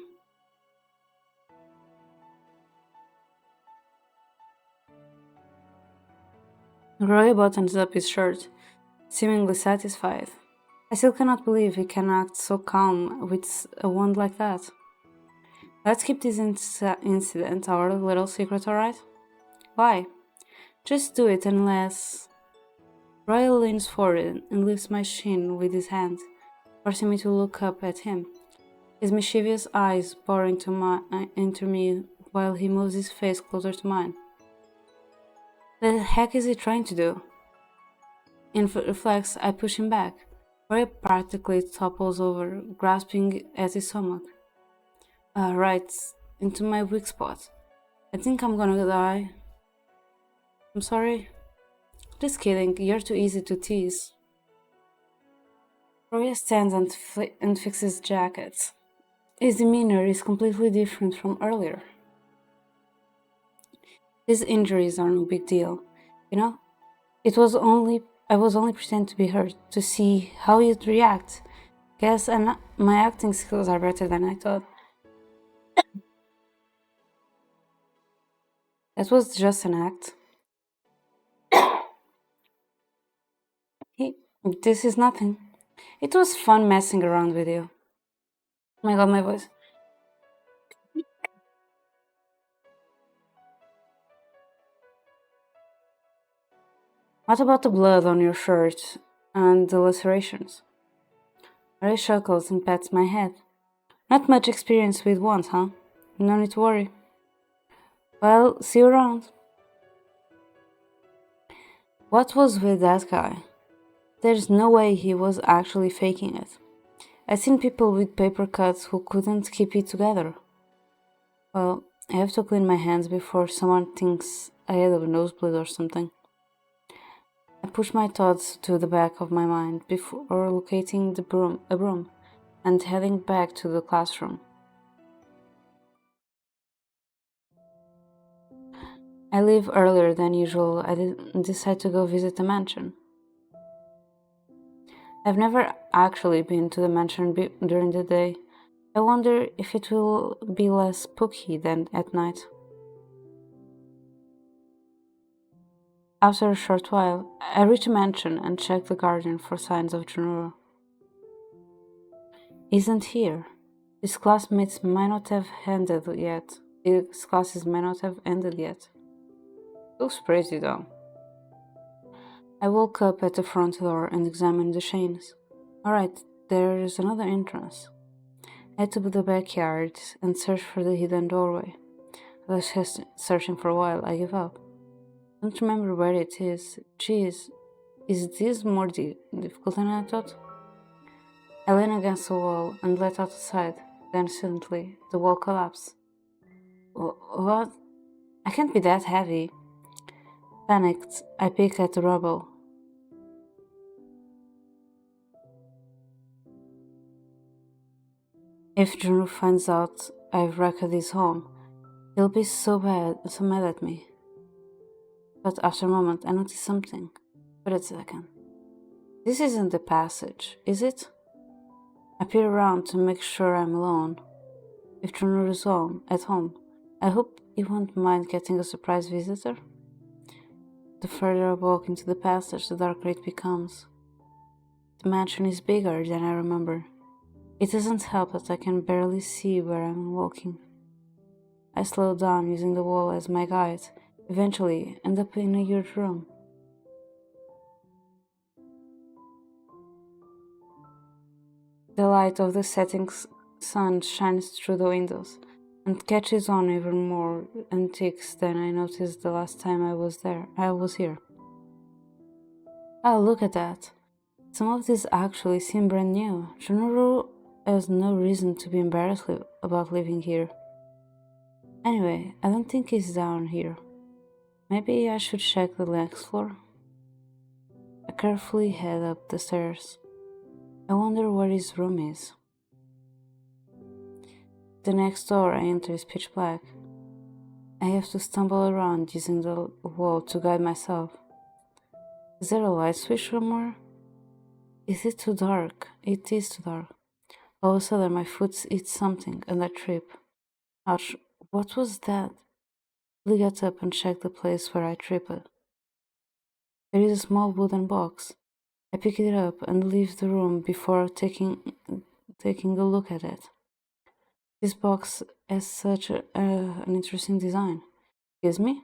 Roy buttons up his shirt, seemingly satisfied. I still cannot believe he can act so calm with a wound like that. Let's keep this incident our little secret, alright? Why? Just do it unless... Roy leans forward and lifts my chin with his hand, forcing me to look up at him. His mischievous eyes bore into me while he moves his face closer to mine. The heck is he trying to do? In reflex, I push him back. Roy practically topples over, grasping at his stomach. Right, into my weak spot. I think I'm gonna die. I'm sorry. Just kidding, you're too easy to tease. Roy stands and fixes his jacket. His demeanor is completely different from earlier. These injuries are no big deal, you know? I was only pretending to be hurt to see how you'd react. Guess my acting skills are better than I thought. That was just an act. This is nothing. It was fun messing around with you. Oh my god, my voice. What about the blood on your shirt and the lacerations? Ray chuckles and pats my head. Not much experience with wounds, huh? No need to worry. Well, see you around. What was with that guy? There's no way he was actually faking it. I've seen people with paper cuts who couldn't keep it together. Well, I have to clean my hands before someone thinks I had a nosebleed or something. I push my thoughts to the back of my mind before locating a broom and heading back to the classroom. I leave earlier than usual. I decide to go visit the mansion. I've never actually been to the mansion during the day. I wonder if it will be less spooky than at night. After a short while, I reach a mansion and check the garden for signs of Junoru. Isn't here. His classmates might not have ended yet. His classes might not have ended yet. Looks pretty though. I woke up at the front door and examined the chains. Alright, there is another entrance. I head to the backyard and search for the hidden doorway. After searching for a while, I give up. I don't remember where it is. Jeez, is this more difficult than I thought? I lean against the wall and let out a sigh. Then suddenly, the wall collapsed. What? I can't be that heavy. Panicked, I pick at the rubble. If Junoru finds out I've wrecked his home, he'll be so mad at me. But after a moment, I notice something. Wait a second. This isn't the passage, is it? I peer around to make sure I'm alone. If Junoru is at home, I hope he won't mind getting a surprise visitor. The further I walk into the passage, the darker it becomes. The mansion is bigger than I remember. It doesn't help that I can barely see where I'm walking. I slow down using the wall as my guide, eventually end up in a huge room. The light of the setting sun shines through the windows and catches on even more antiques than I noticed the last time I was here. Oh, look at that. Some of these actually seem brand new. Junoru has no reason to be embarrassed about living here. Anyway, I don't think he's down here. Maybe I should check the next floor. I carefully head up the stairs. I wonder where his room is. The next door I enter is pitch black. I have to stumble around using the wall to guide myself. Is there a light switch somewhere? Is it too dark? It is too dark. All of a sudden my foot hits something and I trip. Ouch, what was that? I get up and check the place where I tripped. There is a small wooden box. I pick it up and leave the room before taking a look at it. This box has such an interesting design. Excuse me?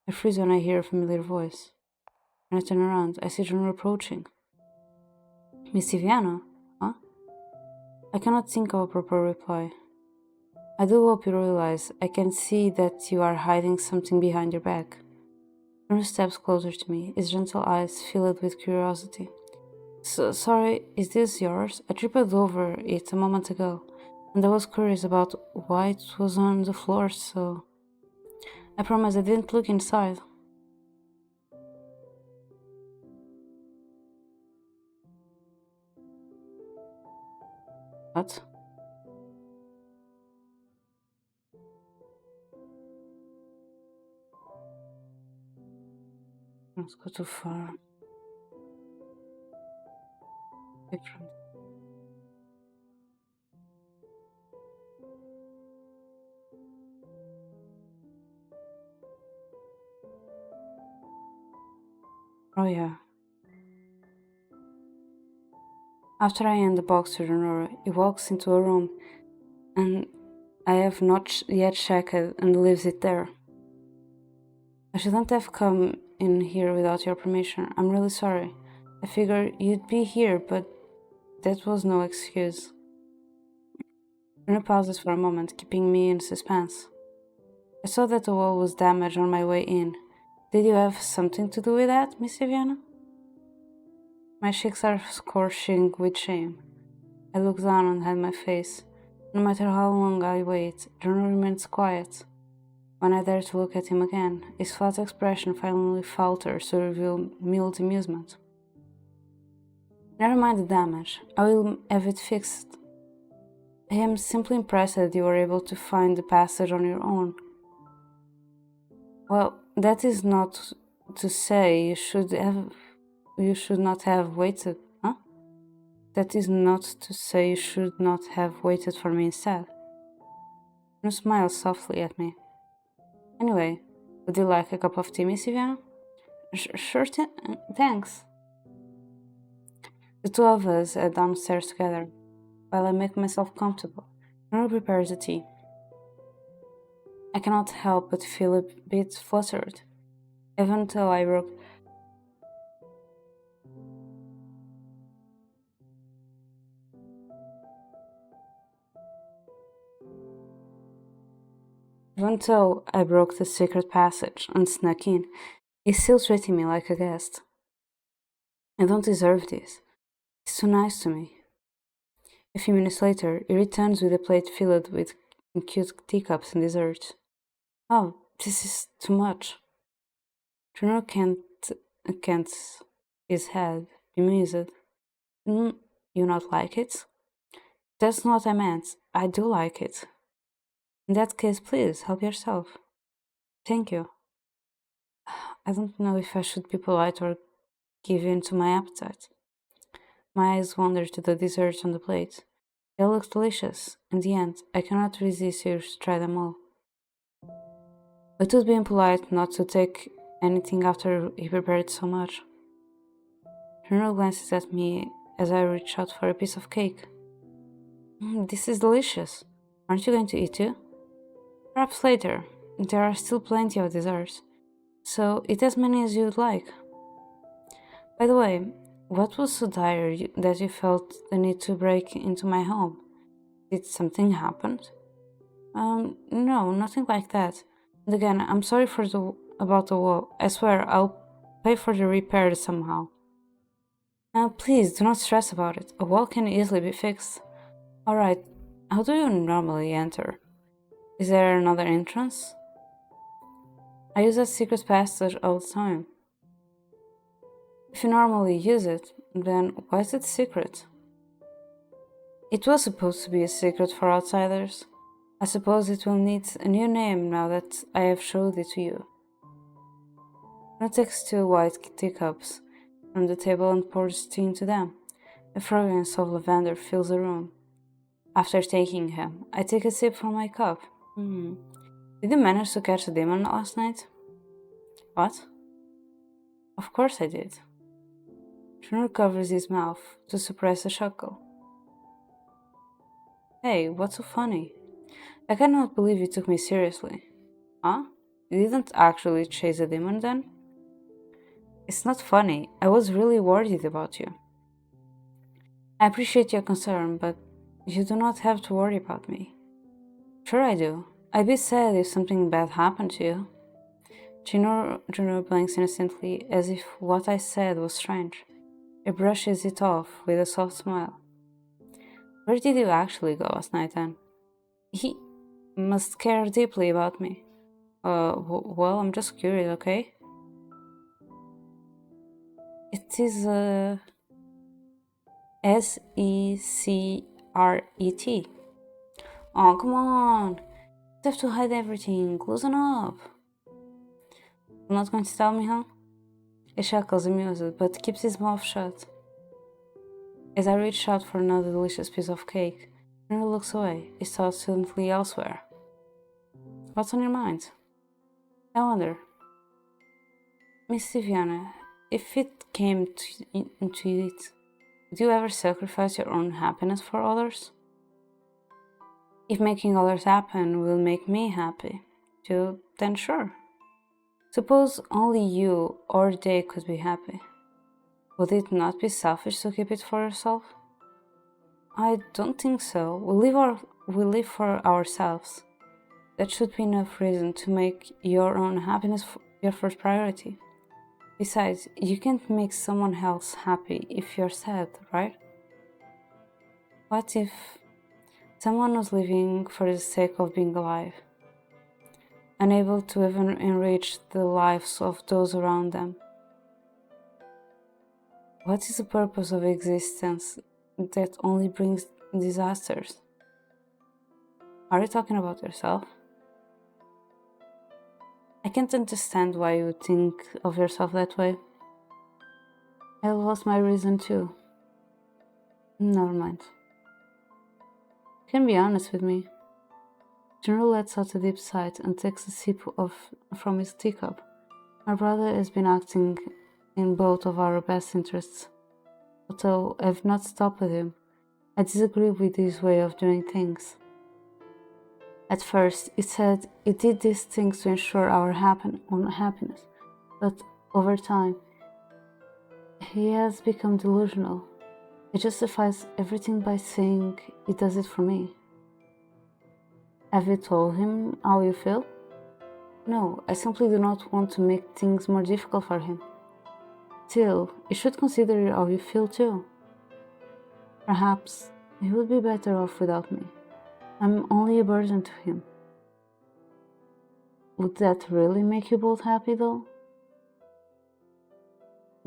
I freeze when I hear a familiar voice. When I turn around, I see Junoru approaching. Miss Iviano? Huh? I cannot think of a proper reply. I do hope you realize I can see that you are hiding something behind your back. Junoru steps closer to me, his gentle eyes filled with curiosity. Sorry, is this yours? I tripped over it a moment ago, and I was curious about why it was on the floor, so... I promise I didn't look inside. What? Let's go too far. Different. Oh yeah. After I hand the box to Junoru, he walks into a room, and I have not yet checked it and leaves it there. I shouldn't have come in here without your permission. I'm really sorry. I figured you'd be here, but that was no excuse. Junoru pauses for a moment, keeping me in suspense. I saw that the wall was damaged on my way in. Did you have something to do with that, Miss Iviano? My cheeks are scorching with shame. I look down and hide my face. No matter how long I wait, Junoru remains quiet. When I dare to look at him again, his flat expression finally falters to reveal mild amusement. Never mind the damage. I will have it fixed. I am simply impressed that you were able to find the passage on your own. Well, that is not to say you should not have waited, huh? That is not to say you should not have waited for me instead. You smile softly at me. Anyway, would you like a cup of tea, Miss Iviano? Sure, thanks. The two of us head downstairs together, while I make myself comfortable. Junoru prepares the tea. I cannot help but feel a bit flustered, even though I broke the secret passage and snuck in. He's still treating me like a guest. I don't deserve this. He's too nice to me. A few minutes later, he returns with a plate filled with cute teacups and desserts. Oh, this is too much. Junoru can't his head, bemused. You not like it? That's not what I meant. I do like it. In that case, please, help yourself. Thank you. I don't know if I should be polite or give in to my appetite. My eyes wander to the desserts on the plate. They look delicious. In the end, I cannot resist urge to try them all. It would be impolite not to take anything after he prepared so much. Junoru glances at me as I reach out for a piece of cake. This is delicious. Aren't you going to eat too? Perhaps later. There are still plenty of desserts. So eat as many as you'd like. By the way, what was so dire that you felt the need to break into my home? Did something happen? No, nothing like that. And again, I'm sorry about the wall. I swear, I'll pay for the repair somehow. Please, do not stress about it. A wall can easily be fixed. Alright, how do you normally enter? Is there another entrance? I use that secret passage all the time. If you normally use it, then why is it secret? It was supposed to be a secret for outsiders. I suppose it will need a new name now that I have showed it to you. He takes two white teacups from the table and pours tea into them. The fragrance of lavender fills the room. After taking him, I take a sip from my cup. Did you manage to catch a demon last night? What? Of course I did. Junoru covers his mouth to suppress a chuckle. Hey, what's so funny? I cannot believe you took me seriously. Huh? You didn't actually chase a demon then? It's not funny. I was really worried about you. I appreciate your concern, but you do not have to worry about me. Sure I do. I'd be sad if something bad happened to you. Junoru blinks innocently, as if what I said was strange. He brushes it off with a soft smile. Where did you actually go last night then? He must care deeply about me. Well, I'm just curious, okay? It is S-E-C-R-E-T. Oh, come on. You have to hide everything. Loosen up. You're not going to tell me, huh? He chuckles amused, but keeps his mouth shut. As I reach out for another delicious piece of cake, Junoru looks away, his thoughts suddenly elsewhere. What's on your mind? I wonder. Miss Viviana, if it came to it, would you ever sacrifice your own happiness for others? If making others happy will make me happy, too, then sure. Suppose only you or they could be happy. Would it not be selfish to keep it for yourself? I don't think so. We live for ourselves. That should be enough reason to make your own happiness your first priority. Besides, you can't make someone else happy if you're sad, right? What if someone was living for the sake of being alive, unable to even enrich the lives of those around them? What is the purpose of existence that only brings disasters? Are you talking about yourself? I can't understand why you think of yourself that way. I lost my reason too. Never mind. You can be honest with me. Junoru lets out a deep sigh and takes a sip from his teacup. My brother has been acting in both of our best interests, although I've not stopped with him. I disagree with his way of doing things. At first, it said it did these things to ensure our own happiness, but over time, he has become delusional. He justifies everything by saying he does it for me. Have you told him how you feel? No, I simply do not want to make things more difficult for him. Still, you should consider how you feel too. Perhaps he would be better off without me. I'm only a burden to him. Would that really make you both happy, though?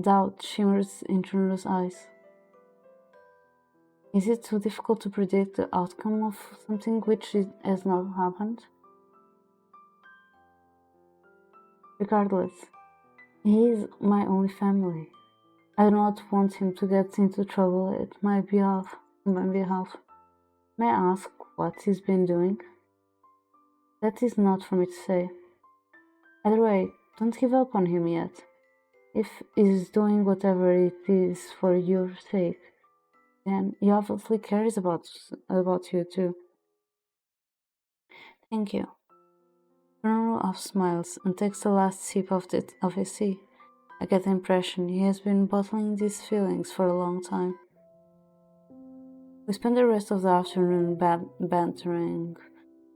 Doubt shimmers in Junoru's eyes. Is it too difficult to predict the outcome of something which has not happened? Regardless, he is my only family. I do not want him to get into trouble at my behalf. May I ask what he's been doing? That is not for me to say. Either way, don't give up on him yet. If he's doing whatever it is for your sake, then he obviously cares about you too. Thank you. Junoru off smiles and takes the last sip of his tea. I get the impression he has been bottling these feelings for a long time. We spent the rest of the afternoon bantering.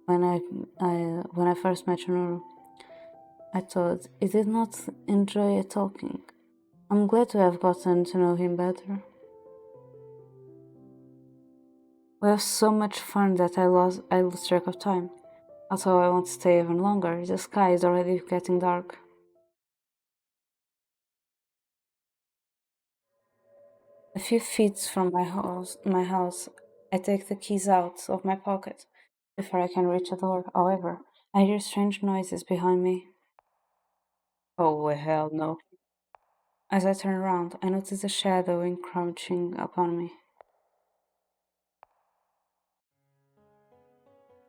When I first met Junoru, I thought he did not enjoy talking. I'm glad to have gotten to know him better. We have so much fun that I lost track of time. Although I want to stay even longer, the sky is already getting dark. A few feet from my house, I take the keys out of my pocket before I can reach the door. However, I hear strange noises behind me. Oh, hell no. As I turn around, I notice a shadow encroaching upon me.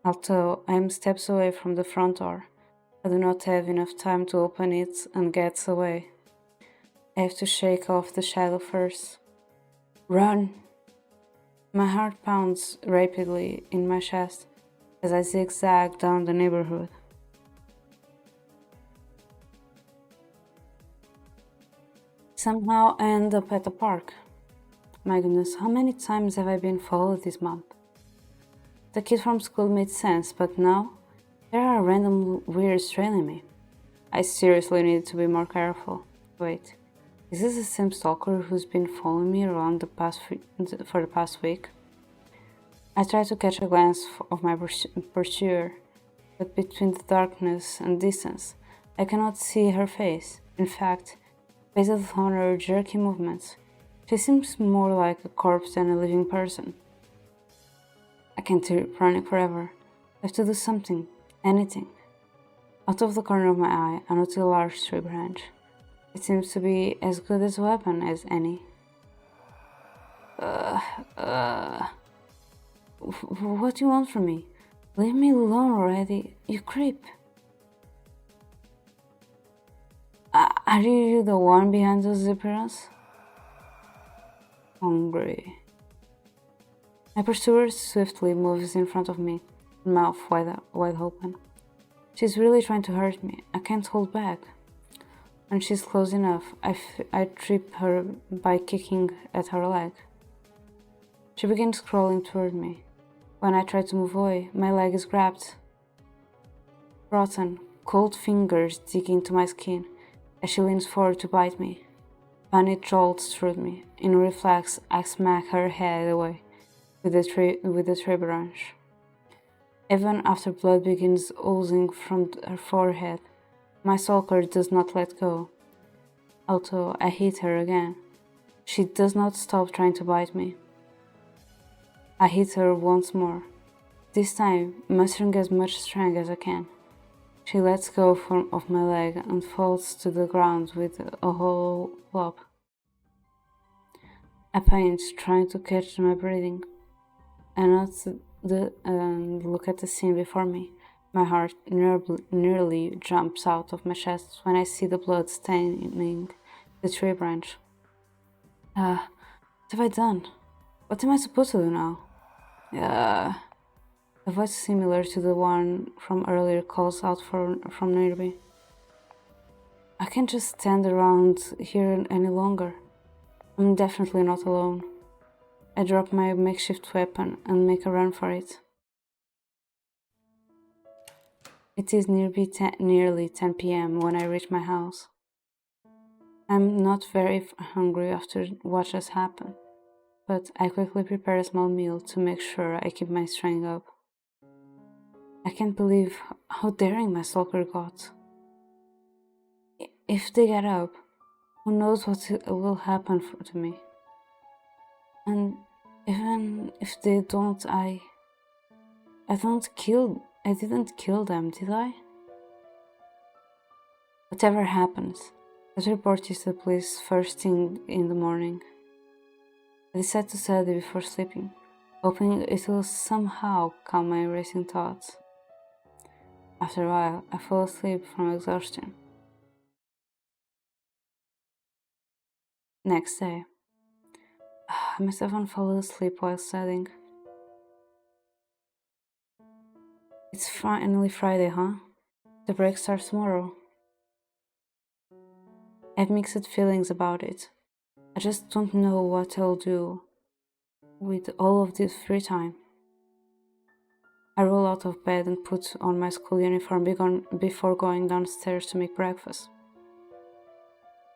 Although I am steps away from the front door, I do not have enough time to open it and get away. I have to shake off the shadow first. Run! My heart pounds rapidly in my chest as I zigzag down the neighborhood. Somehow I end up at the park. My goodness, how many times have I been followed this month? The kid from school made sense, but now there are random weirds trailing me. I seriously need to be more careful. Wait, is this the same stalker who's been following me around for the past week? I try to catch a glance of my pursuer, but between the darkness and distance, I cannot see her face. In fact, based on her jerky movements, she seems more like a corpse than a living person. I can't keep running forever. I have to do something, anything. Out of the corner of my eye, I notice a large tree branch. It seems to be as good as a weapon as any. What do you want from me? Leave me alone already, you creep. Are you the one behind those appearance? Hungry. My pursuer swiftly moves in front of me, mouth wide open. She's really trying to hurt me. I can't hold back. When she's close enough, I trip her by kicking at her leg. She begins crawling toward me. When I try to move away, my leg is grabbed. Rotten, cold fingers dig into my skin as she leans forward to bite me. Panic jolts through me. In reflex, I smack her head away with the tree branch. Even after blood begins oozing from her forehead, my stalker does not let go. Although I hit her again, she does not stop trying to bite me. I hit her once more, this time mustering as much strength as I can. She lets go of my leg and falls to the ground with a hollow flop. I panic, trying to catch my breathing, and look at the scene before me. My heart nearly jumps out of my chest when I see the blood staining the tree branch. What have I done? What am I supposed to do now? A voice similar to the one from earlier calls out from nearby. I can't just stand around here any longer. I'm definitely not alone. I drop my makeshift weapon and make a run for it. It is nearly 10 p.m. when I reach my house. I'm not very hungry after what just happened, but I quickly prepare a small meal to make sure I keep my strength up. I can't believe how daring my stalker got. If they get up, who knows what will happen to me? And even if they don't, I didn't kill them, did I? Whatever happens, let's report this to the police first thing in the morning. I decide to study before sleeping, hoping it will somehow calm my racing thoughts. After a while, I fall asleep from exhaustion. Next day, I must have fallen asleep while studying. It's finally Friday, huh? The break starts tomorrow. I have mixed feelings about it. I just don't know what I'll do with all of this free time. I roll out of bed and put on my school uniform before going downstairs to make breakfast.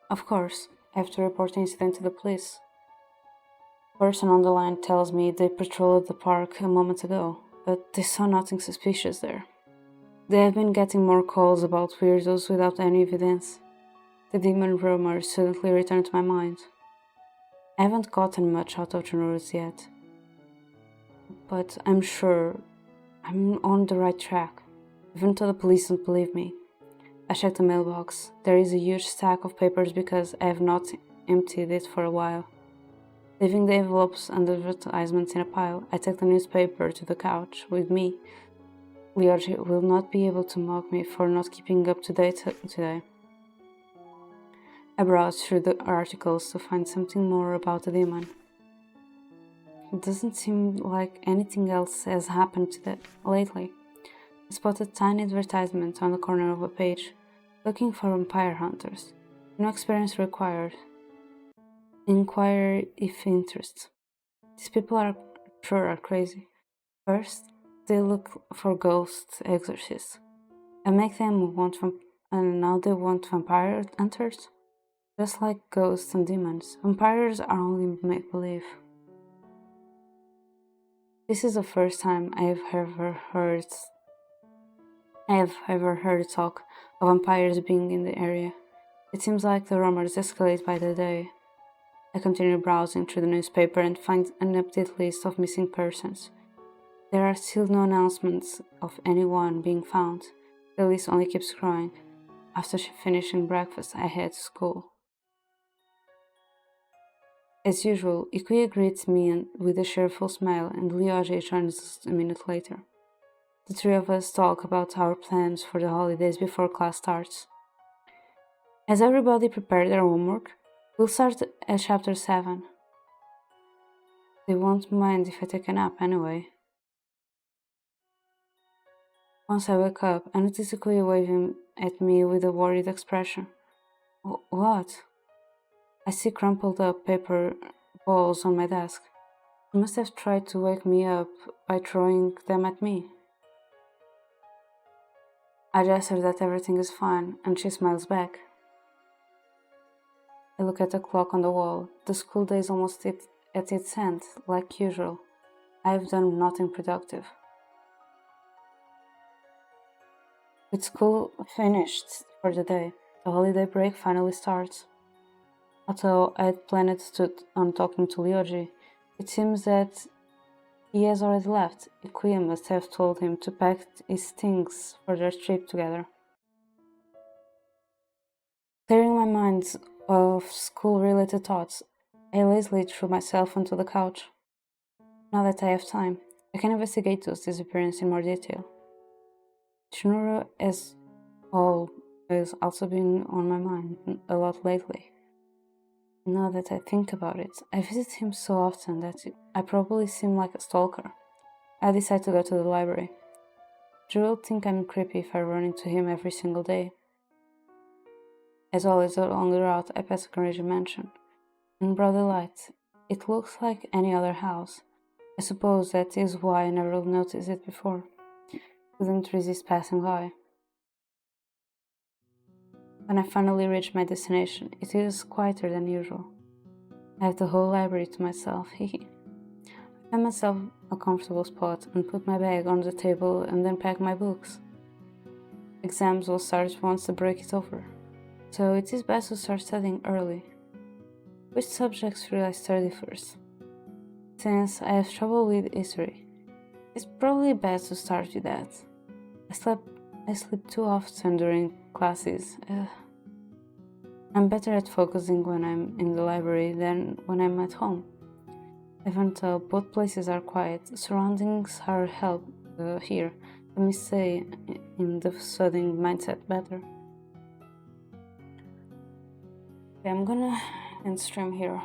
Of course, I have to report the incident to the police. The person on the line tells me they patrolled the park a moment ago, but they saw nothing suspicious there. They have been getting more calls about weirdos without any evidence. The demon rumors suddenly returned to my mind. I haven't gotten much out of Junoru yet, but I'm sure I'm on the right track, even though the police don't believe me. I check the mailbox. There is a huge stack of papers because I have not emptied it for a while. Leaving the envelopes and advertisements in a pile, I take the newspaper to the couch with me. Levare will not be able to mock me for not keeping up to date today. I browse through the articles to find something more about the demon. It doesn't seem like anything else has happened lately. I spot a tiny advertisement on the corner of a page, looking for vampire hunters. No experience required. Inquire if interest. These people are crazy. First, they look for ghost exorcists, and make them and now they want vampire hunters. Just like ghosts and demons, vampires are only make-believe. This is the first time I have ever heard talk of vampires being in the area. It seems like the rumors escalate by the day. I continue browsing through the newspaper and find an updated list of missing persons. There are still no announcements of anyone being found. The list only keeps growing. After finishing breakfast, I head to school. As usual, Ikuya greets me with a cheerful smile, and Levare joins us a minute later. The three of us talk about our plans for the holidays before class starts. Has everybody prepared their homework? We'll start at chapter 7. They won't mind if I take a nap anyway. Once I wake up, I notice Ikuya waving at me with a worried expression. What? I see crumpled up paper balls on my desk. She must have tried to wake me up by throwing them at me. I gesture that everything is fine, and she smiles back. I look at the clock on the wall. The school day is almost at its end, like usual. I have done nothing productive. With school finished for the day, the holiday break finally starts. Although I had planned on talking to Levare, it seems that he has already left. Ikuya must have told him to pack his things for their trip together. Clearing my mind of school-related thoughts, I lazily threw myself onto the couch. Now that I have time, I can investigate those disappearances in more detail. Junoru has always also been on my mind a lot lately. Now that I think about it, I visit him so often that I probably seem like a stalker. I decide to go to the library. Drew will think I'm creepy if I run into him every single day. As always, along the route, I pass a Carnation mansion. In broad daylight, it looks like any other house. I suppose that is why I never noticed it before. Couldn't resist passing by. When I finally reach my destination, it is quieter than usual. I have the whole library to myself, hehe. I find myself a comfortable spot and put my bag on the table and then pack my books. Exams will start once the break is over, so it is best to start studying early. Which subjects should I study first? Since I have trouble with history, it's probably best to start with that. I sleep too often during classes. I'm better at focusing when I'm in the library than when I'm at home. Even though both places are quiet, surroundings are help here. Let me stay in the studying mindset better. Okay, I'm gonna end stream here.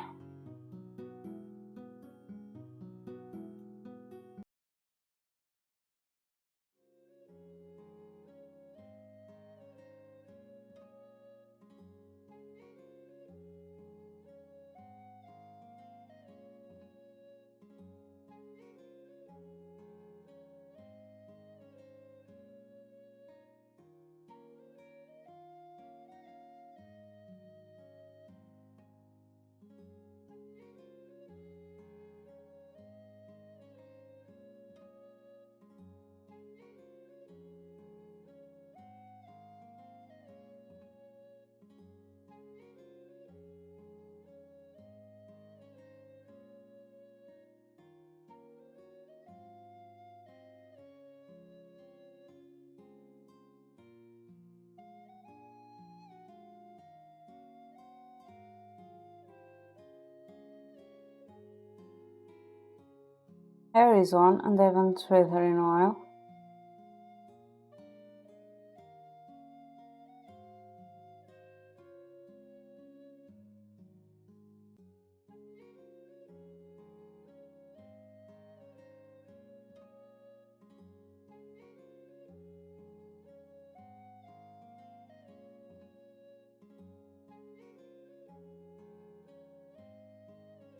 Hair is on and I haven't read her in a while.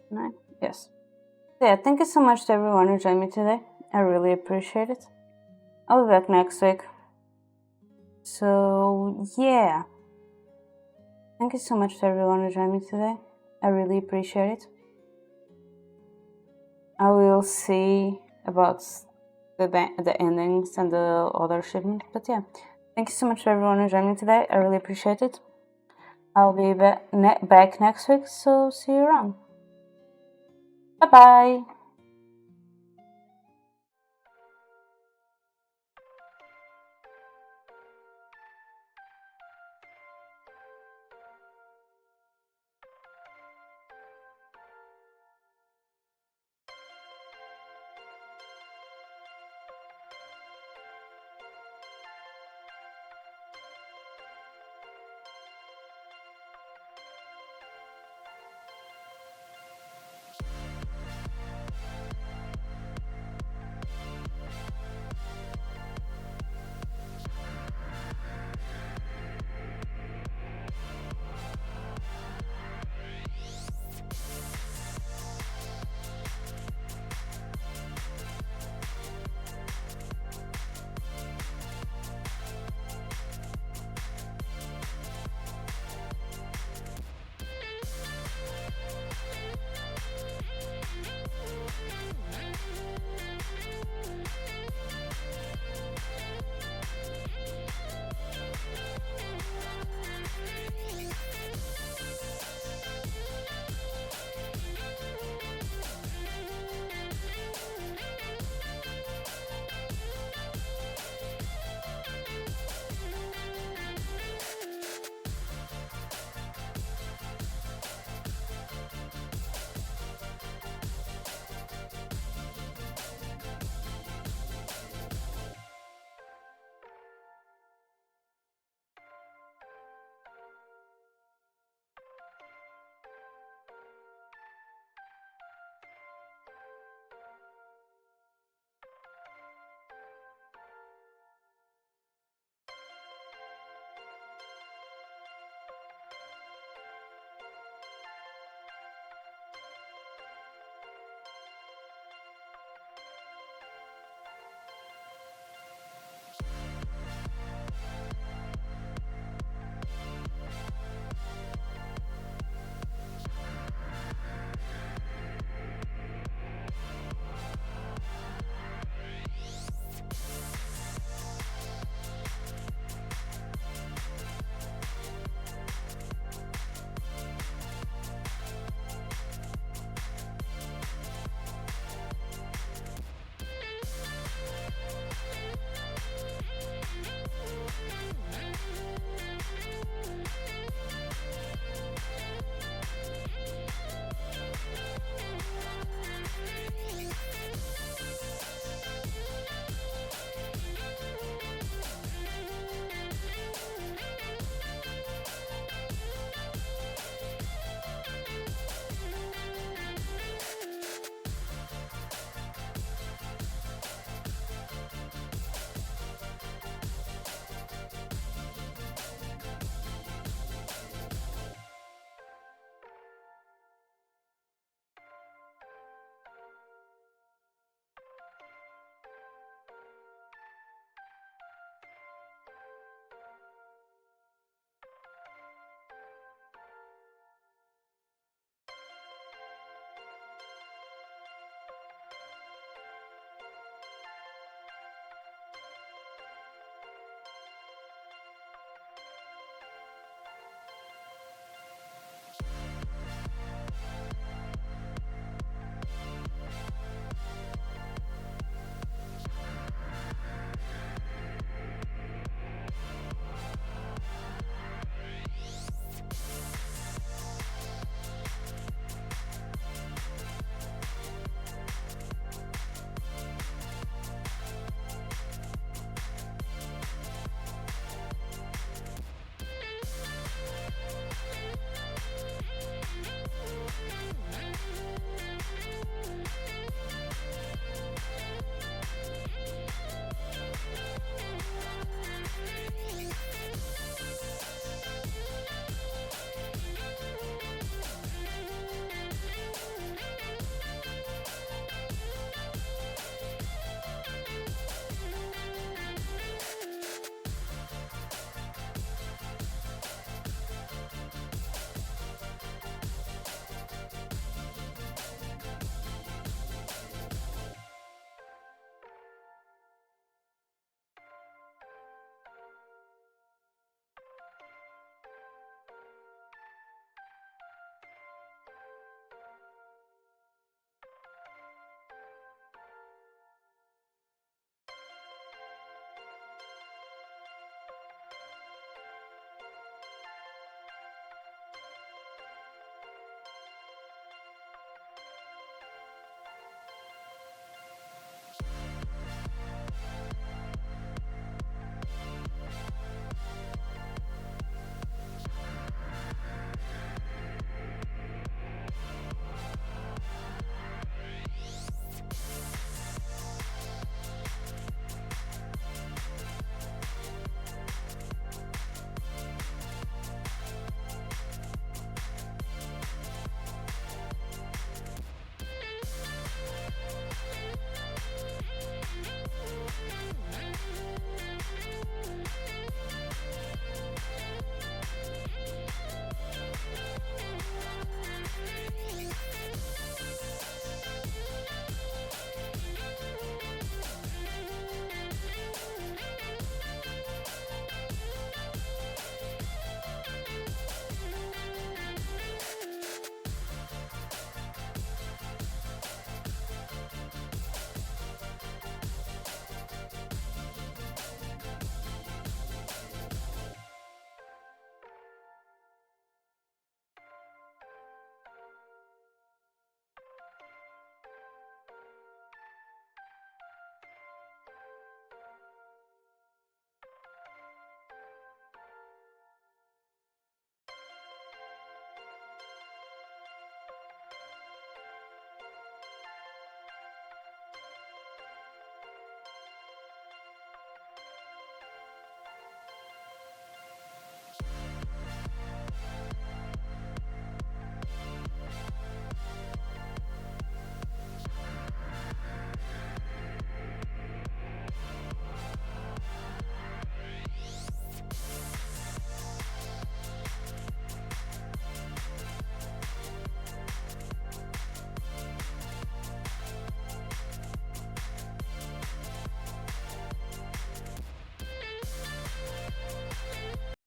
No? Yes. So yeah, thank you so much to everyone who joined me today. I really appreciate it. I'll be back next week. So yeah. Thank you so much to everyone who joined me today. I really appreciate it. I will see about the endings and the other shipment. But yeah, thank you so much to everyone who joined me today. I really appreciate it. I'll be back next week, so see you around. Bye bye.